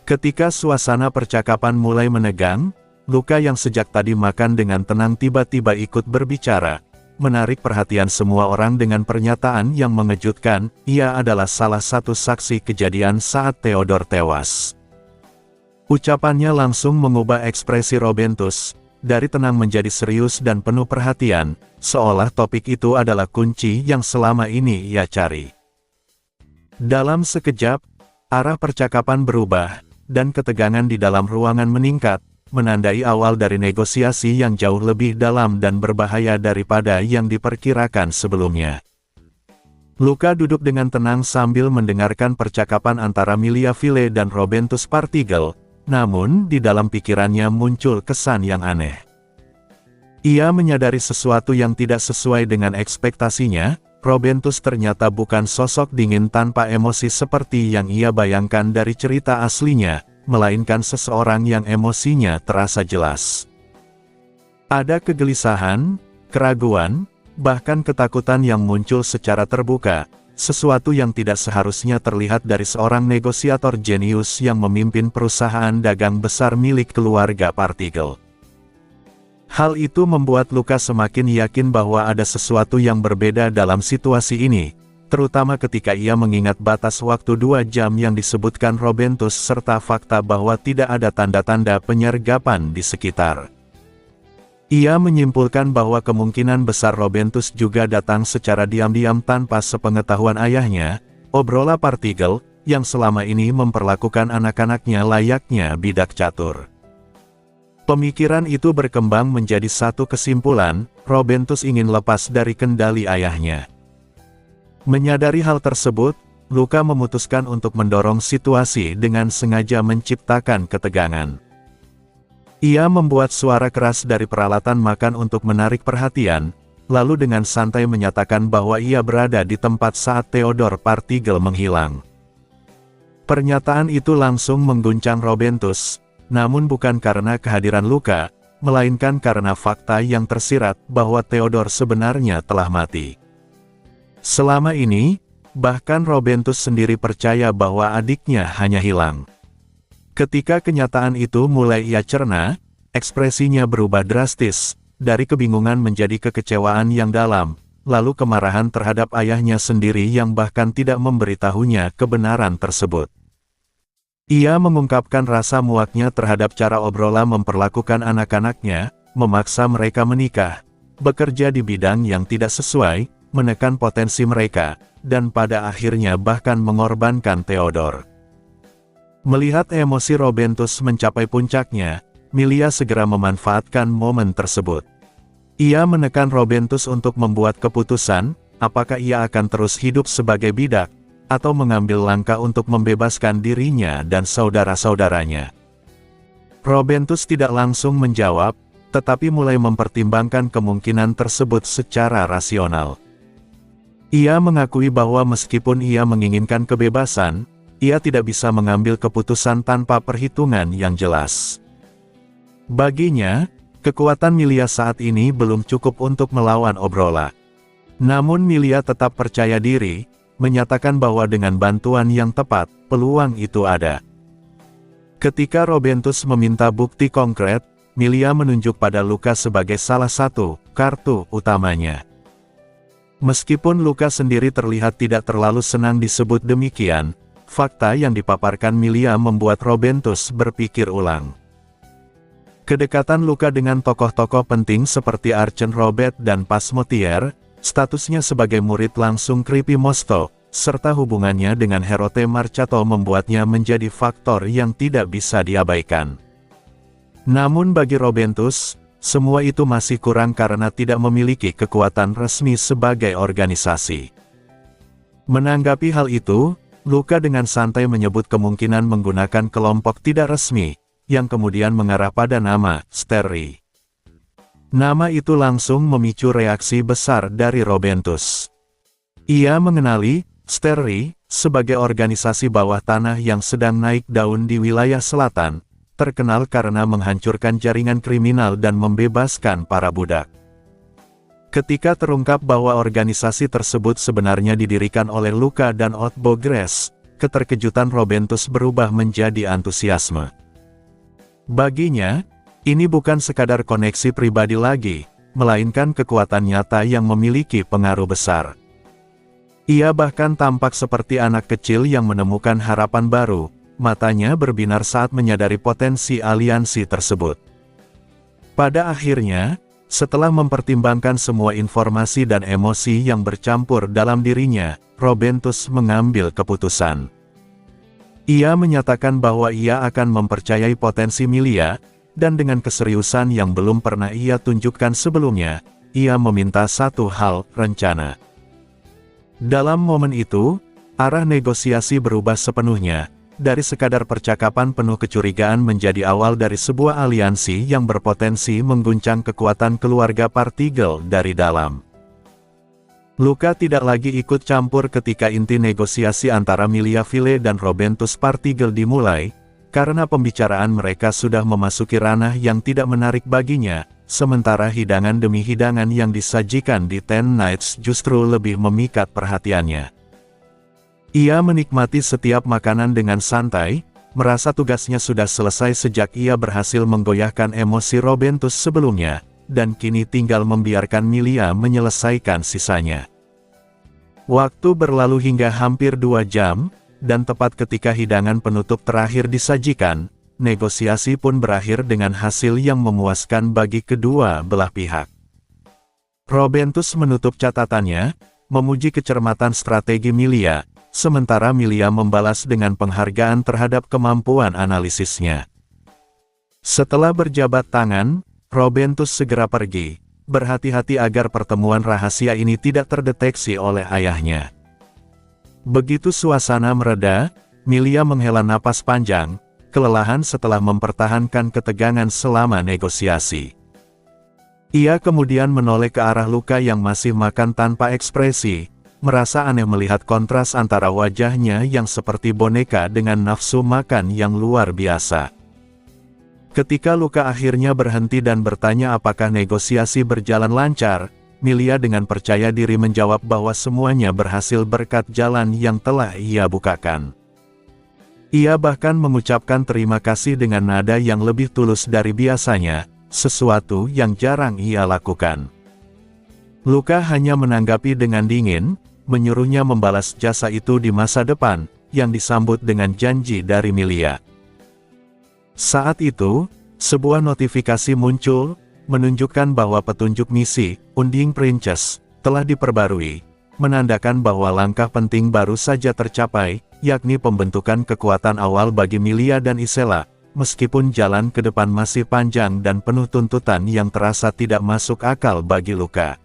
Ketika suasana percakapan mulai menegang, Luka yang sejak tadi makan dengan tenang tiba-tiba ikut berbicara, menarik perhatian semua orang dengan pernyataan yang mengejutkan. Ia adalah salah satu saksi kejadian saat Theodore tewas. Ucapannya langsung mengubah ekspresi Robentus, dari tenang menjadi serius dan penuh perhatian, seolah topik itu adalah kunci yang selama ini ia cari. Dalam sekejap, arah percakapan berubah, dan ketegangan di dalam ruangan meningkat, menandai awal dari negosiasi yang jauh lebih dalam dan berbahaya daripada yang diperkirakan sebelumnya. Luka duduk dengan tenang sambil mendengarkan percakapan antara Milia File dan Robentus Partigel, namun di dalam pikirannya muncul kesan yang aneh. Ia menyadari sesuatu yang tidak sesuai dengan ekspektasinya. Robentus ternyata bukan sosok dingin tanpa emosi seperti yang ia bayangkan dari cerita aslinya, melainkan seseorang yang emosinya terasa jelas. Ada kegelisahan, keraguan, bahkan ketakutan yang muncul secara terbuka, sesuatu yang tidak seharusnya terlihat dari seorang negosiator jenius yang memimpin perusahaan dagang besar milik keluarga Partigel. Hal itu membuat Luka semakin yakin bahwa ada sesuatu yang berbeda dalam situasi ini, terutama ketika ia mengingat batas waktu 2 jam yang disebutkan Robentus serta fakta bahwa tidak ada tanda-tanda penyergapan di sekitar. Ia menyimpulkan bahwa kemungkinan besar Robentus juga datang secara diam-diam tanpa sepengetahuan ayahnya, Obrola Partigel, yang selama ini memperlakukan anak-anaknya layaknya bidak catur. Pemikiran itu berkembang menjadi satu kesimpulan, Robentus ingin lepas dari kendali ayahnya. Menyadari hal tersebut, Luka memutuskan untuk mendorong situasi dengan sengaja menciptakan ketegangan. Ia membuat suara keras dari peralatan makan untuk menarik perhatian, lalu dengan santai menyatakan bahwa ia berada di tempat saat Theodore Partigel menghilang. Pernyataan itu langsung mengguncang Robentus, namun bukan karena kehadiran Luka, melainkan karena fakta yang tersirat bahwa Theodore sebenarnya telah mati. Selama ini, bahkan Robentus sendiri percaya bahwa adiknya hanya hilang. Ketika kenyataan itu mulai ia cerna, ekspresinya berubah drastis, dari kebingungan menjadi kekecewaan yang dalam, lalu kemarahan terhadap ayahnya sendiri yang bahkan tidak memberitahunya kebenaran tersebut. Ia mengungkapkan rasa muaknya terhadap cara Obrola memperlakukan anak-anaknya, memaksa mereka menikah, bekerja di bidang yang tidak sesuai, menekan potensi mereka, dan pada akhirnya bahkan mengorbankan Theodore. Melihat emosi Robentus mencapai puncaknya, Milia segera memanfaatkan momen tersebut. Ia menekan Robentus untuk membuat keputusan, apakah ia akan terus hidup sebagai bidak, atau mengambil langkah untuk membebaskan dirinya dan saudara-saudaranya. Robentus tidak langsung menjawab, tetapi mulai mempertimbangkan kemungkinan tersebut secara rasional. Ia mengakui bahwa meskipun ia menginginkan kebebasan, ia tidak bisa mengambil keputusan tanpa perhitungan yang jelas. Baginya, Kekuatan Milia saat ini belum cukup untuk melawan Obrola. Namun Milia tetap percaya diri, menyatakan bahwa dengan bantuan yang tepat, peluang itu ada. Ketika Robentus meminta bukti konkret, Milia menunjuk pada Luka sebagai salah satu kartu utamanya. Meskipun Luka sendiri terlihat tidak terlalu senang disebut demikian, fakta yang dipaparkan Milia membuat Robentus berpikir ulang. Kedekatan Luka dengan tokoh-tokoh penting seperti Archon Robert dan Pasmotier, statusnya sebagai murid langsung Creepy Mosto, serta hubungannya dengan Herote Marcato membuatnya menjadi faktor yang tidak bisa diabaikan. Namun bagi Robentus, semua itu masih kurang karena tidak memiliki kekuatan resmi sebagai organisasi. Menanggapi hal itu, Luka dengan santai menyebut kemungkinan menggunakan kelompok tidak resmi, yang kemudian mengarah pada nama Steri. Nama itu langsung memicu reaksi besar dari Robentus. Ia mengenali Steri sebagai organisasi bawah tanah yang sedang naik daun di wilayah selatan, terkenal karena menghancurkan jaringan kriminal dan membebaskan para budak. Ketika terungkap bahwa organisasi tersebut sebenarnya didirikan oleh Luka dan Otbo Gres, keterkejutan Robentus berubah menjadi antusiasme. Baginya, ini bukan sekadar koneksi pribadi lagi, melainkan kekuatan nyata yang memiliki pengaruh besar. Ia bahkan tampak seperti anak kecil yang menemukan harapan baru, matanya berbinar saat menyadari potensi aliansi tersebut. Pada akhirnya, setelah mempertimbangkan semua informasi dan emosi yang bercampur dalam dirinya, Robentus mengambil keputusan. Ia menyatakan bahwa ia akan mempercayai potensi Milia, dan dengan keseriusan yang belum pernah ia tunjukkan sebelumnya, ia meminta satu hal, rencana. Dalam momen itu, arah negosiasi berubah sepenuhnya, dari sekadar percakapan penuh kecurigaan menjadi awal dari sebuah aliansi yang berpotensi mengguncang kekuatan keluarga Partigel dari dalam. Luka tidak lagi ikut campur ketika inti negosiasi antara Milia File dan Robentus Partigel dimulai, karena pembicaraan mereka sudah memasuki ranah yang tidak menarik baginya, sementara hidangan demi hidangan yang disajikan di Ten Nights justru lebih memikat perhatiannya. Ia menikmati setiap makanan dengan santai, merasa tugasnya sudah selesai sejak ia berhasil menggoyahkan emosi Robentus sebelumnya, dan kini tinggal membiarkan Milia menyelesaikan sisanya. Waktu berlalu hingga hampir 2 jam, dan tepat ketika hidangan penutup terakhir disajikan, negosiasi pun berakhir dengan hasil yang memuaskan bagi kedua belah pihak. Robentus menutup catatannya, memuji kecermatan strategi Milia, sementara Milia membalas dengan penghargaan terhadap kemampuan analisisnya. Setelah berjabat tangan, Robentus segera pergi, berhati-hati agar pertemuan rahasia ini tidak terdeteksi oleh ayahnya. Begitu suasana mereda, Milia menghela napas panjang, kelelahan setelah mempertahankan ketegangan selama negosiasi. Ia kemudian menoleh ke arah Luka yang masih makan tanpa ekspresi, merasa aneh melihat kontras antara wajahnya yang seperti boneka dengan nafsu makan yang luar biasa. Ketika Luka akhirnya berhenti dan bertanya apakah negosiasi berjalan lancar, Milia dengan percaya diri menjawab bahwa semuanya berhasil berkat jalan yang telah ia bukakan. Ia bahkan mengucapkan terima kasih dengan nada yang lebih tulus dari biasanya, sesuatu yang jarang ia lakukan. Luka hanya menanggapi dengan dingin, menyuruhnya membalas jasa itu di masa depan, yang disambut dengan janji dari Milia. Saat itu, sebuah notifikasi muncul, menunjukkan bahwa petunjuk misi, Unding Princess, telah diperbarui, menandakan bahwa langkah penting baru saja tercapai, yakni pembentukan kekuatan awal bagi Milia dan Isela, meskipun jalan ke depan masih panjang dan penuh tuntutan yang terasa tidak masuk akal bagi Luka.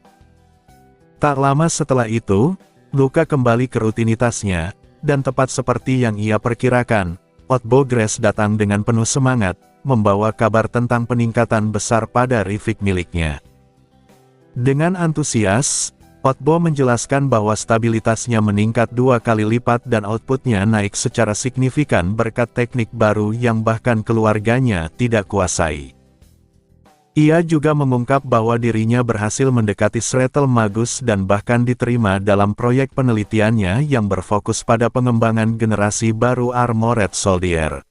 Tak lama setelah itu, Luka kembali ke rutinitasnya, dan tepat seperti yang ia perkirakan, Otbo Gres datang dengan penuh semangat, membawa kabar tentang peningkatan besar pada Rivik miliknya. Dengan antusias, Otbo menjelaskan bahwa stabilitasnya meningkat 2 kali lipat dan outputnya naik secara signifikan berkat teknik baru yang bahkan keluarganya tidak kuasai. Ia juga mengungkap bahwa dirinya berhasil mendekati Shretl Magus dan bahkan diterima dalam proyek penelitiannya yang berfokus pada pengembangan generasi baru Armored Soldier.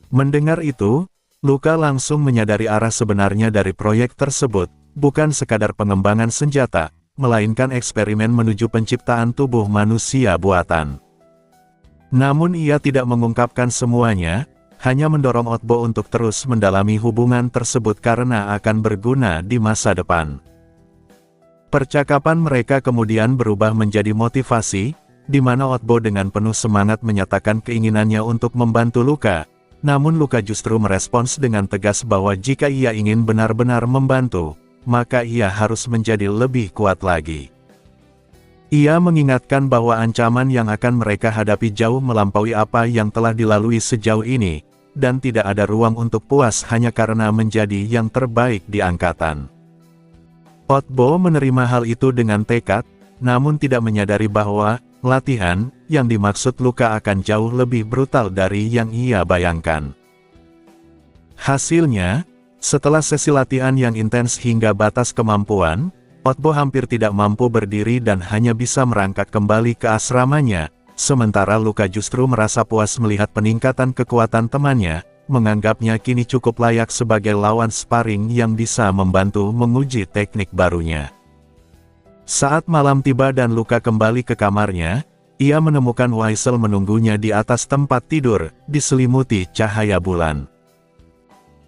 Mendengar itu, Luka langsung menyadari arah sebenarnya dari proyek tersebut, bukan sekadar pengembangan senjata, melainkan eksperimen menuju penciptaan tubuh manusia buatan. Namun ia tidak mengungkapkan semuanya, hanya mendorong Otbo untuk terus mendalami hubungan tersebut karena akan berguna di masa depan. Percakapan mereka kemudian berubah menjadi motivasi, di mana Otbo dengan penuh semangat menyatakan keinginannya untuk membantu Luka, namun Luka justru merespons dengan tegas bahwa jika ia ingin benar-benar membantu, maka ia harus menjadi lebih kuat lagi. Ia mengingatkan bahwa ancaman yang akan mereka hadapi jauh melampaui apa yang telah dilalui sejauh ini, dan tidak ada ruang untuk puas hanya karena menjadi yang terbaik di angkatan. Otbo menerima hal itu dengan tekad, namun tidak menyadari bahwa latihan yang dimaksud Luka akan jauh lebih brutal dari yang ia bayangkan. Hasilnya, setelah sesi latihan yang intens hingga batas kemampuan, Otbo hampir tidak mampu berdiri dan hanya bisa merangkak kembali ke asramanya, sementara Luka justru merasa puas melihat peningkatan kekuatan temannya, menganggapnya kini cukup layak sebagai lawan sparring yang bisa membantu menguji teknik barunya. Saat malam tiba dan Luka kembali ke kamarnya, ia menemukan Waisel menunggunya di atas tempat tidur, diselimuti cahaya bulan.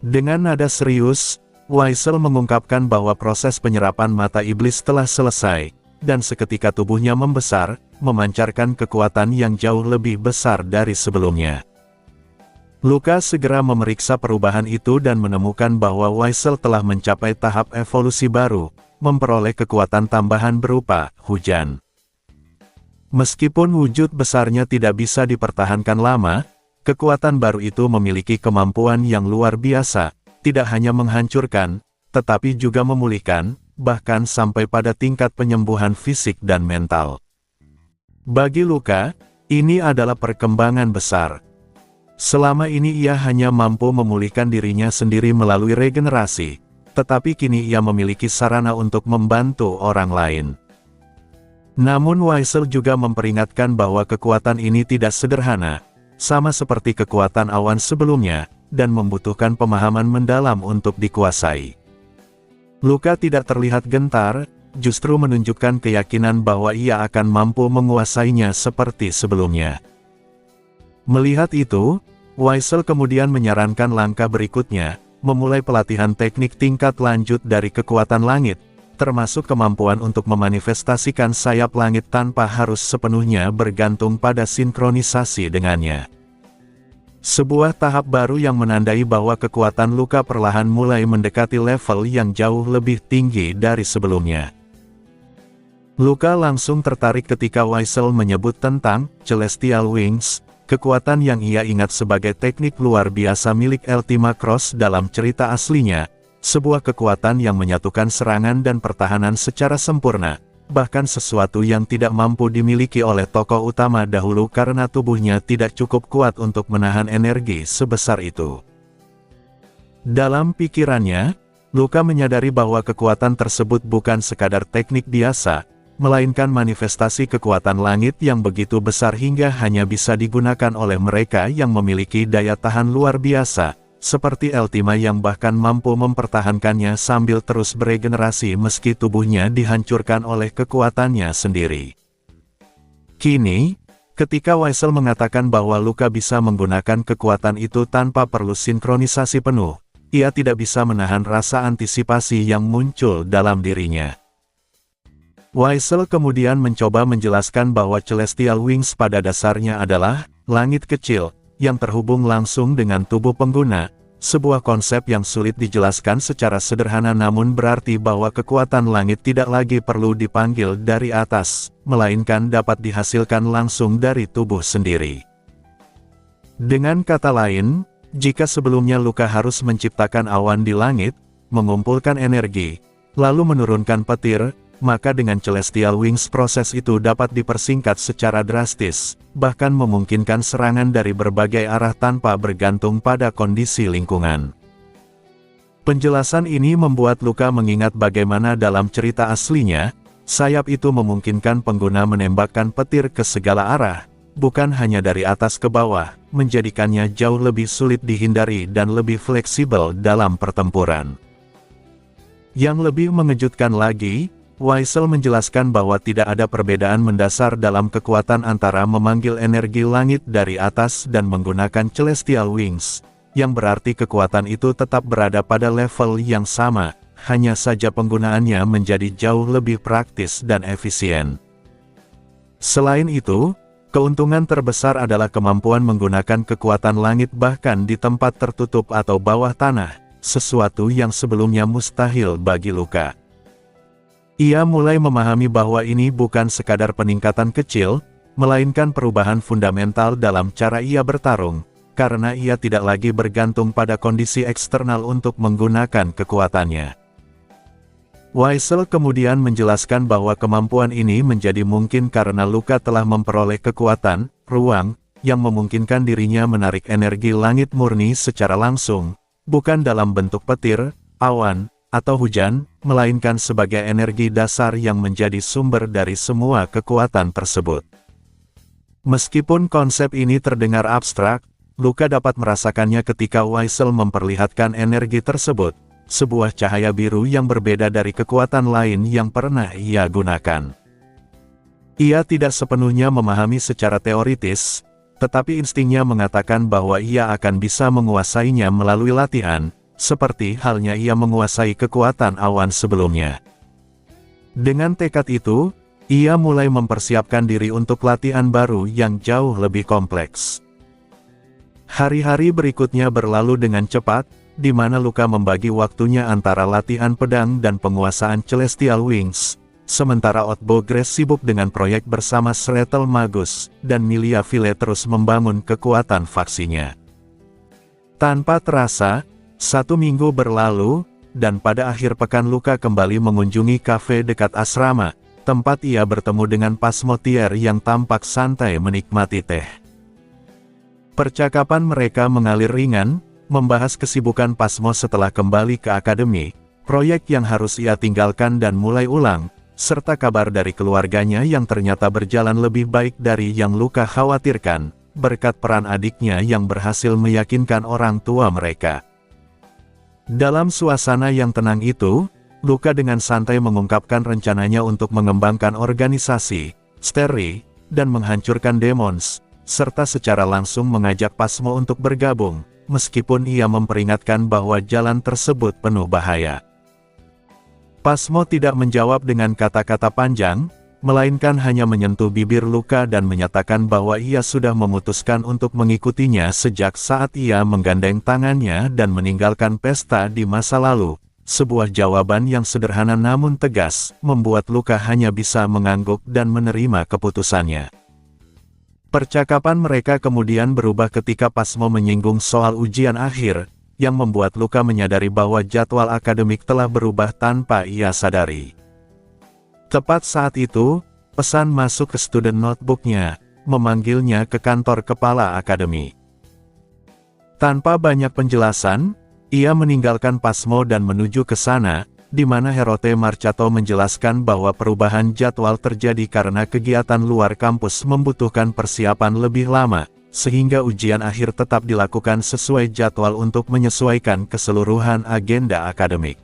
Dengan nada serius, Waisel mengungkapkan bahwa proses penyerapan mata iblis telah selesai, dan seketika tubuhnya membesar, memancarkan kekuatan yang jauh lebih besar dari sebelumnya. Luka segera memeriksa perubahan itu dan menemukan bahwa Waisel telah mencapai tahap evolusi baru, memperoleh kekuatan tambahan berupa hujan. Meskipun wujud besarnya tidak bisa dipertahankan lama, kekuatan baru itu memiliki kemampuan yang luar biasa, tidak hanya menghancurkan, tetapi juga memulihkan, bahkan sampai pada tingkat penyembuhan fisik dan mental. Bagi Luka, ini adalah perkembangan besar. Selama ini ia hanya mampu memulihkan dirinya sendiri melalui regenerasi, tetapi kini ia memiliki sarana untuk membantu orang lain. Namun Waisel juga memperingatkan bahwa kekuatan ini tidak sederhana, sama seperti kekuatan awan sebelumnya, dan membutuhkan pemahaman mendalam untuk dikuasai. Luka tidak terlihat gentar, justru menunjukkan keyakinan bahwa ia akan mampu menguasainya seperti sebelumnya. Melihat itu, Waisel kemudian menyarankan langkah berikutnya, memulai pelatihan teknik tingkat lanjut dari kekuatan langit, termasuk kemampuan untuk memanifestasikan sayap langit tanpa harus sepenuhnya bergantung pada sinkronisasi dengannya. Sebuah tahap baru yang menandai bahwa kekuatan Luka perlahan mulai mendekati level yang jauh lebih tinggi dari sebelumnya. Luka langsung tertarik ketika Waisel menyebut tentang Celestial Wings, kekuatan yang ia ingat sebagai teknik luar biasa milik Ultima Cross dalam cerita aslinya, sebuah kekuatan yang menyatukan serangan dan pertahanan secara sempurna, bahkan sesuatu yang tidak mampu dimiliki oleh tokoh utama dahulu karena tubuhnya tidak cukup kuat untuk menahan energi sebesar itu. Dalam pikirannya, Luka menyadari bahwa kekuatan tersebut bukan sekadar teknik biasa, melainkan manifestasi kekuatan langit yang begitu besar hingga hanya bisa digunakan oleh mereka yang memiliki daya tahan luar biasa, seperti Ultima yang bahkan mampu mempertahankannya sambil terus beregenerasi meski tubuhnya dihancurkan oleh kekuatannya sendiri. Kini, ketika Waisel mengatakan bahwa Luka bisa menggunakan kekuatan itu tanpa perlu sinkronisasi penuh, ia tidak bisa menahan rasa antisipasi yang muncul dalam dirinya. Waisel kemudian mencoba menjelaskan bahwa Celestial Wings pada dasarnya adalah langit kecil, yang terhubung langsung dengan tubuh pengguna, sebuah konsep yang sulit dijelaskan secara sederhana namun berarti bahwa kekuatan langit tidak lagi perlu dipanggil dari atas, melainkan dapat dihasilkan langsung dari tubuh sendiri. Dengan kata lain, jika sebelumnya Luka harus menciptakan awan di langit, mengumpulkan energi, lalu menurunkan petir, maka dengan Celestial Wings proses itu dapat dipersingkat secara drastis, bahkan memungkinkan serangan dari berbagai arah tanpa bergantung pada kondisi lingkungan. Penjelasan ini membuat Luka mengingat bagaimana dalam cerita aslinya, sayap itu memungkinkan pengguna menembakkan petir ke segala arah, bukan hanya dari atas ke bawah, menjadikannya jauh lebih sulit dihindari dan lebih fleksibel dalam pertempuran. Yang lebih mengejutkan lagi, Wiesel menjelaskan bahwa tidak ada perbedaan mendasar dalam kekuatan antara memanggil energi langit dari atas dan menggunakan Celestial Wings, yang berarti kekuatan itu tetap berada pada level yang sama, hanya saja penggunaannya menjadi jauh lebih praktis dan efisien. Selain itu, keuntungan terbesar adalah kemampuan menggunakan kekuatan langit bahkan di tempat tertutup atau bawah tanah, sesuatu yang sebelumnya mustahil bagi Luka. Ia mulai memahami bahwa ini bukan sekadar peningkatan kecil, melainkan perubahan fundamental dalam cara ia bertarung, karena ia tidak lagi bergantung pada kondisi eksternal untuk menggunakan kekuatannya. Wiesel kemudian menjelaskan bahwa kemampuan ini menjadi mungkin karena Luka telah memperoleh kekuatan, ruang, yang memungkinkan dirinya menarik energi langit murni secara langsung, bukan dalam bentuk petir, awan, atau hujan, melainkan sebagai energi dasar yang menjadi sumber dari semua kekuatan tersebut. Meskipun konsep ini terdengar abstrak, Luka dapat merasakannya ketika Wiesel memperlihatkan energi tersebut, sebuah cahaya biru yang berbeda dari kekuatan lain yang pernah ia gunakan. Ia tidak sepenuhnya memahami secara teoritis, tetapi instingnya mengatakan bahwa ia akan bisa menguasainya melalui latihan, seperti halnya ia menguasai kekuatan awan sebelumnya. Dengan tekad itu, ia mulai mempersiapkan diri untuk latihan baru yang jauh lebih kompleks. Hari-hari berikutnya berlalu dengan cepat, di mana Luka membagi waktunya antara latihan pedang dan penguasaan Celestial Wings, sementara Otbogres sibuk dengan proyek bersama Sretel Magus, dan Milia Vile terus membangun kekuatan faksinya. Tanpa terasa, 1 minggu berlalu, dan pada akhir pekan Luka kembali mengunjungi kafe dekat asrama, tempat ia bertemu dengan Pasmodier yang tampak santai menikmati teh. Percakapan mereka mengalir ringan, membahas kesibukan Pasmo setelah kembali ke akademi, proyek yang harus ia tinggalkan dan mulai ulang, serta kabar dari keluarganya yang ternyata berjalan lebih baik dari yang Luka khawatirkan, berkat peran adiknya yang berhasil meyakinkan orang tua mereka. Dalam suasana yang tenang itu, Luka dengan santai mengungkapkan rencananya untuk mengembangkan organisasi, Steri, dan menghancurkan Demons, serta secara langsung mengajak Pasmo untuk bergabung, meskipun ia memperingatkan bahwa jalan tersebut penuh bahaya. Pasmo tidak menjawab dengan kata-kata panjang, melainkan hanya menyentuh bibir Luka dan menyatakan bahwa ia sudah memutuskan untuk mengikutinya sejak saat ia menggandeng tangannya dan meninggalkan pesta di masa lalu. Sebuah jawaban yang sederhana namun tegas, membuat Luka hanya bisa mengangguk dan menerima keputusannya. Percakapan mereka kemudian berubah ketika Pasmo menyinggung soal ujian akhir, yang membuat Luka menyadari bahwa jadwal akademik telah berubah tanpa ia sadari. Tepat saat itu, pesan masuk ke student notebooknya, memanggilnya ke kantor kepala akademi. Tanpa banyak penjelasan, ia meninggalkan Pasmo dan menuju ke sana, di mana Herote Marcato menjelaskan bahwa perubahan jadwal terjadi karena kegiatan luar kampus membutuhkan persiapan lebih lama, sehingga ujian akhir tetap dilakukan sesuai jadwal untuk menyesuaikan keseluruhan agenda akademik.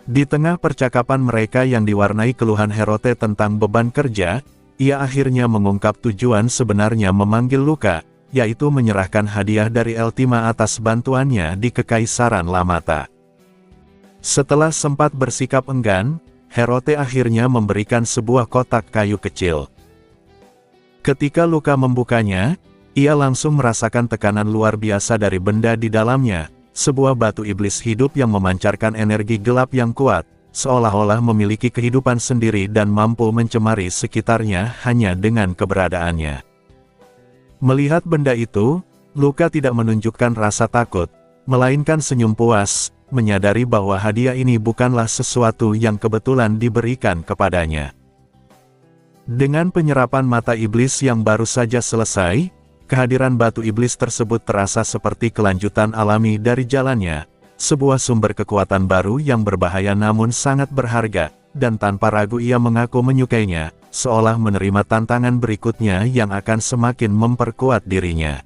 Di tengah percakapan mereka yang diwarnai keluhan Herote tentang beban kerja, ia akhirnya mengungkap tujuan sebenarnya memanggil Luka, yaitu menyerahkan hadiah dari Eltima atas bantuannya di Kekaisaran Lamata. Setelah sempat bersikap enggan, Herote akhirnya memberikan sebuah kotak kayu kecil. Ketika Luka membukanya, ia langsung merasakan tekanan luar biasa dari benda di dalamnya, sebuah batu iblis hidup yang memancarkan energi gelap yang kuat, seolah-olah memiliki kehidupan sendiri dan mampu mencemari sekitarnya hanya dengan keberadaannya. Melihat benda itu, Luka tidak menunjukkan rasa takut, melainkan senyum puas, menyadari bahwa hadiah ini bukanlah sesuatu yang kebetulan diberikan kepadanya. Dengan penyerapan mata iblis yang baru saja selesai, kehadiran batu iblis tersebut terasa seperti kelanjutan alami dari jalannya, sebuah sumber kekuatan baru yang berbahaya namun sangat berharga, dan tanpa ragu ia mengaku menyukainya, seolah menerima tantangan berikutnya yang akan semakin memperkuat dirinya.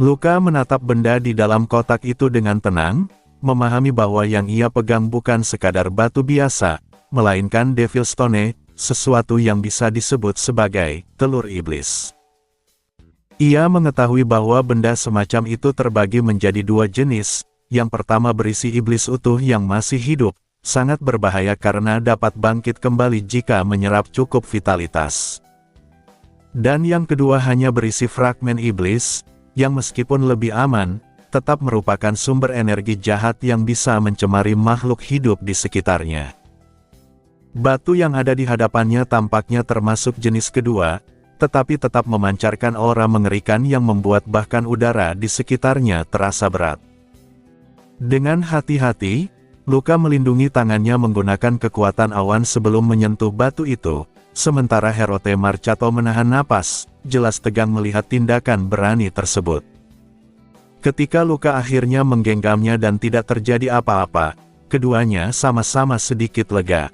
Luka menatap benda di dalam kotak itu dengan tenang, memahami bahwa yang ia pegang bukan sekadar batu biasa, melainkan Devil Stone, sesuatu yang bisa disebut sebagai telur iblis. Ia mengetahui bahwa benda semacam itu terbagi menjadi dua jenis. Yang pertama berisi iblis utuh yang masih hidup, sangat berbahaya karena dapat bangkit kembali jika menyerap cukup vitalitas. Dan yang kedua hanya berisi fragmen iblis, yang meskipun lebih aman, tetap merupakan sumber energi jahat yang bisa mencemari makhluk hidup di sekitarnya. Batu yang ada di hadapannya tampaknya termasuk jenis kedua, tetapi tetap memancarkan aura mengerikan yang membuat bahkan udara di sekitarnya terasa berat. Dengan hati-hati, Luka melindungi tangannya menggunakan kekuatan awan sebelum menyentuh batu itu, sementara Herote Marcato menahan napas, jelas tegang melihat tindakan berani tersebut. Ketika Luka akhirnya menggenggamnya dan tidak terjadi apa-apa, keduanya sama-sama sedikit lega.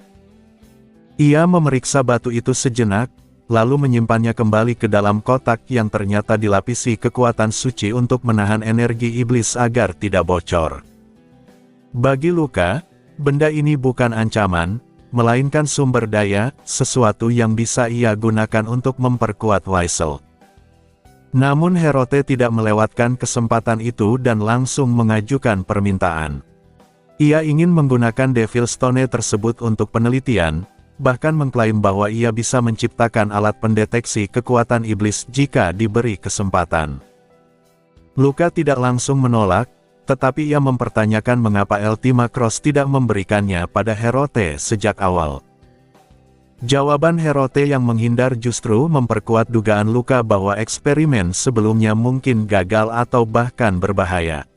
Ia memeriksa batu itu sejenak, lalu menyimpannya kembali ke dalam kotak yang ternyata dilapisi kekuatan suci untuk menahan energi iblis agar tidak bocor. Bagi Luka, benda ini bukan ancaman, melainkan sumber daya, sesuatu yang bisa ia gunakan untuk memperkuat Wisel. Namun Herote tidak melewatkan kesempatan itu dan langsung mengajukan permintaan. Ia ingin menggunakan Devil Stone tersebut untuk penelitian, bahkan mengklaim bahwa ia bisa menciptakan alat pendeteksi kekuatan iblis jika diberi kesempatan. Luka tidak langsung menolak, tetapi ia mempertanyakan mengapa Ultima Cross tidak memberikannya pada Herote sejak awal. Jawaban Herote yang menghindar justru memperkuat dugaan Luka bahwa eksperimen sebelumnya mungkin gagal atau bahkan berbahaya.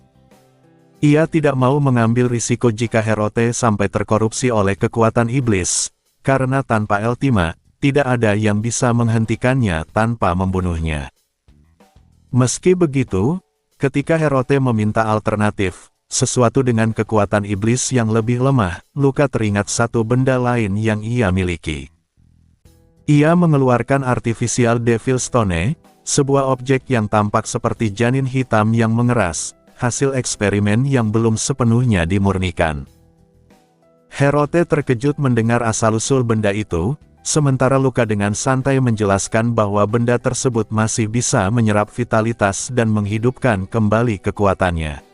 Ia tidak mau mengambil risiko jika Herote sampai terkorupsi oleh kekuatan iblis, karena tanpa Ultima, tidak ada yang bisa menghentikannya tanpa membunuhnya. Meski begitu, ketika Herote meminta alternatif, sesuatu dengan kekuatan iblis yang lebih lemah, Luka teringat satu benda lain yang ia miliki. Ia mengeluarkan Artificial Devil Stone, sebuah objek yang tampak seperti janin hitam yang mengeras, hasil eksperimen yang belum sepenuhnya dimurnikan. Herote terkejut mendengar asal-usul benda itu, sementara Luka dengan santai menjelaskan bahwa benda tersebut masih bisa menyerap vitalitas dan menghidupkan kembali kekuatannya.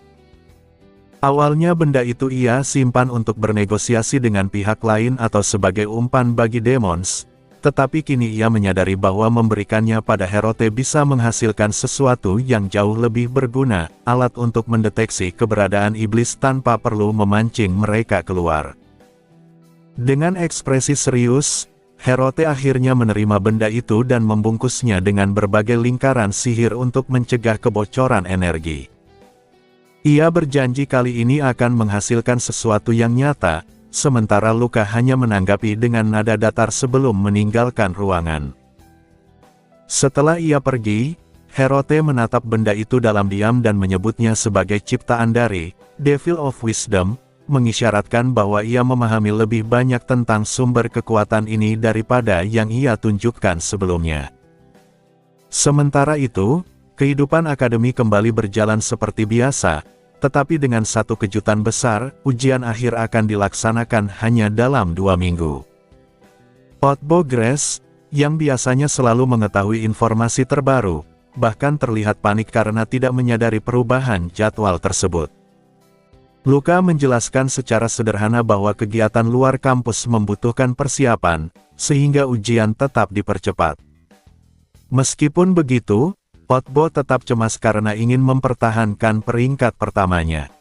Awalnya benda itu ia simpan untuk bernegosiasi dengan pihak lain atau sebagai umpan bagi demons, tetapi kini ia menyadari bahwa memberikannya pada Herote bisa menghasilkan sesuatu yang jauh lebih berguna, alat untuk mendeteksi keberadaan iblis tanpa perlu memancing mereka keluar. Dengan ekspresi serius, Herote akhirnya menerima benda itu dan membungkusnya dengan berbagai lingkaran sihir untuk mencegah kebocoran energi. Ia berjanji kali ini akan menghasilkan sesuatu yang nyata, sementara Luka hanya menanggapi dengan nada datar sebelum meninggalkan ruangan. Setelah ia pergi, Herote menatap benda itu dalam diam dan menyebutnya sebagai ciptaan dari Devil of Wisdom, mengisyaratkan bahwa ia memahami lebih banyak tentang sumber kekuatan ini daripada yang ia tunjukkan sebelumnya. Sementara itu, kehidupan akademi kembali berjalan seperti biasa, tetapi dengan satu kejutan besar, ujian akhir akan dilaksanakan hanya dalam 2 minggu. Otbo Grace, yang biasanya selalu mengetahui informasi terbaru, bahkan terlihat panik karena tidak menyadari perubahan jadwal tersebut. Luka menjelaskan secara sederhana bahwa kegiatan luar kampus membutuhkan persiapan, sehingga ujian tetap dipercepat. Meskipun begitu, Otbo tetap cemas karena ingin mempertahankan peringkat pertamanya.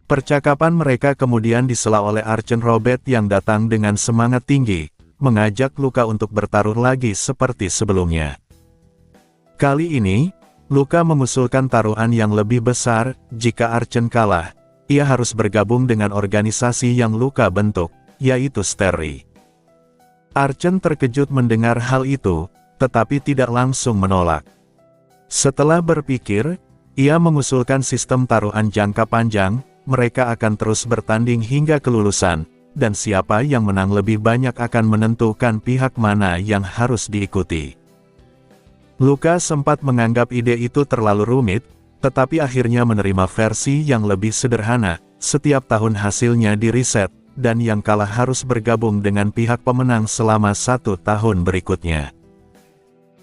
Percakapan mereka kemudian disela oleh Archon Robert yang datang dengan semangat tinggi, mengajak Luka untuk bertaruh lagi seperti sebelumnya. Kali ini, Luka mengusulkan taruhan yang lebih besar. Jika Archon kalah, ia harus bergabung dengan organisasi yang Luka bentuk, yaitu Steri. Archon terkejut mendengar hal itu, tetapi tidak langsung menolak. Setelah berpikir, Ia mengusulkan sistem taruhan jangka panjang, mereka akan terus bertanding hingga kelulusan, dan siapa yang menang lebih banyak akan menentukan pihak mana yang harus diikuti. Luka sempat menganggap ide itu terlalu rumit, tetapi akhirnya menerima versi yang lebih sederhana. Setiap tahun hasilnya diriset, dan yang kalah harus bergabung dengan pihak pemenang selama 1 tahun berikutnya.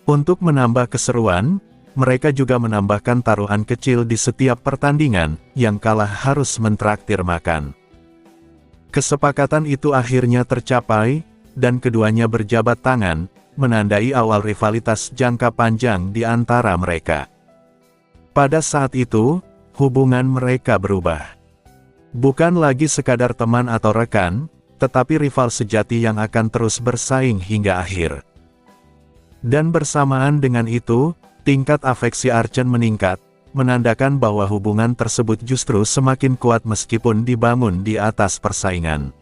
Untuk menambah keseruan, mereka juga menambahkan taruhan kecil di setiap pertandingan, yang kalah harus mentraktir makan. Kesepakatan itu akhirnya tercapai, dan keduanya berjabat tangan, menandai awal rivalitas jangka panjang di antara mereka. Pada saat itu, hubungan mereka berubah. Bukan lagi sekadar teman atau rekan, tetapi rival sejati yang akan terus bersaing hingga akhir. Dan bersamaan dengan itu, tingkat afeksi Archen meningkat, menandakan bahwa hubungan tersebut justru semakin kuat meskipun dibangun di atas persaingan.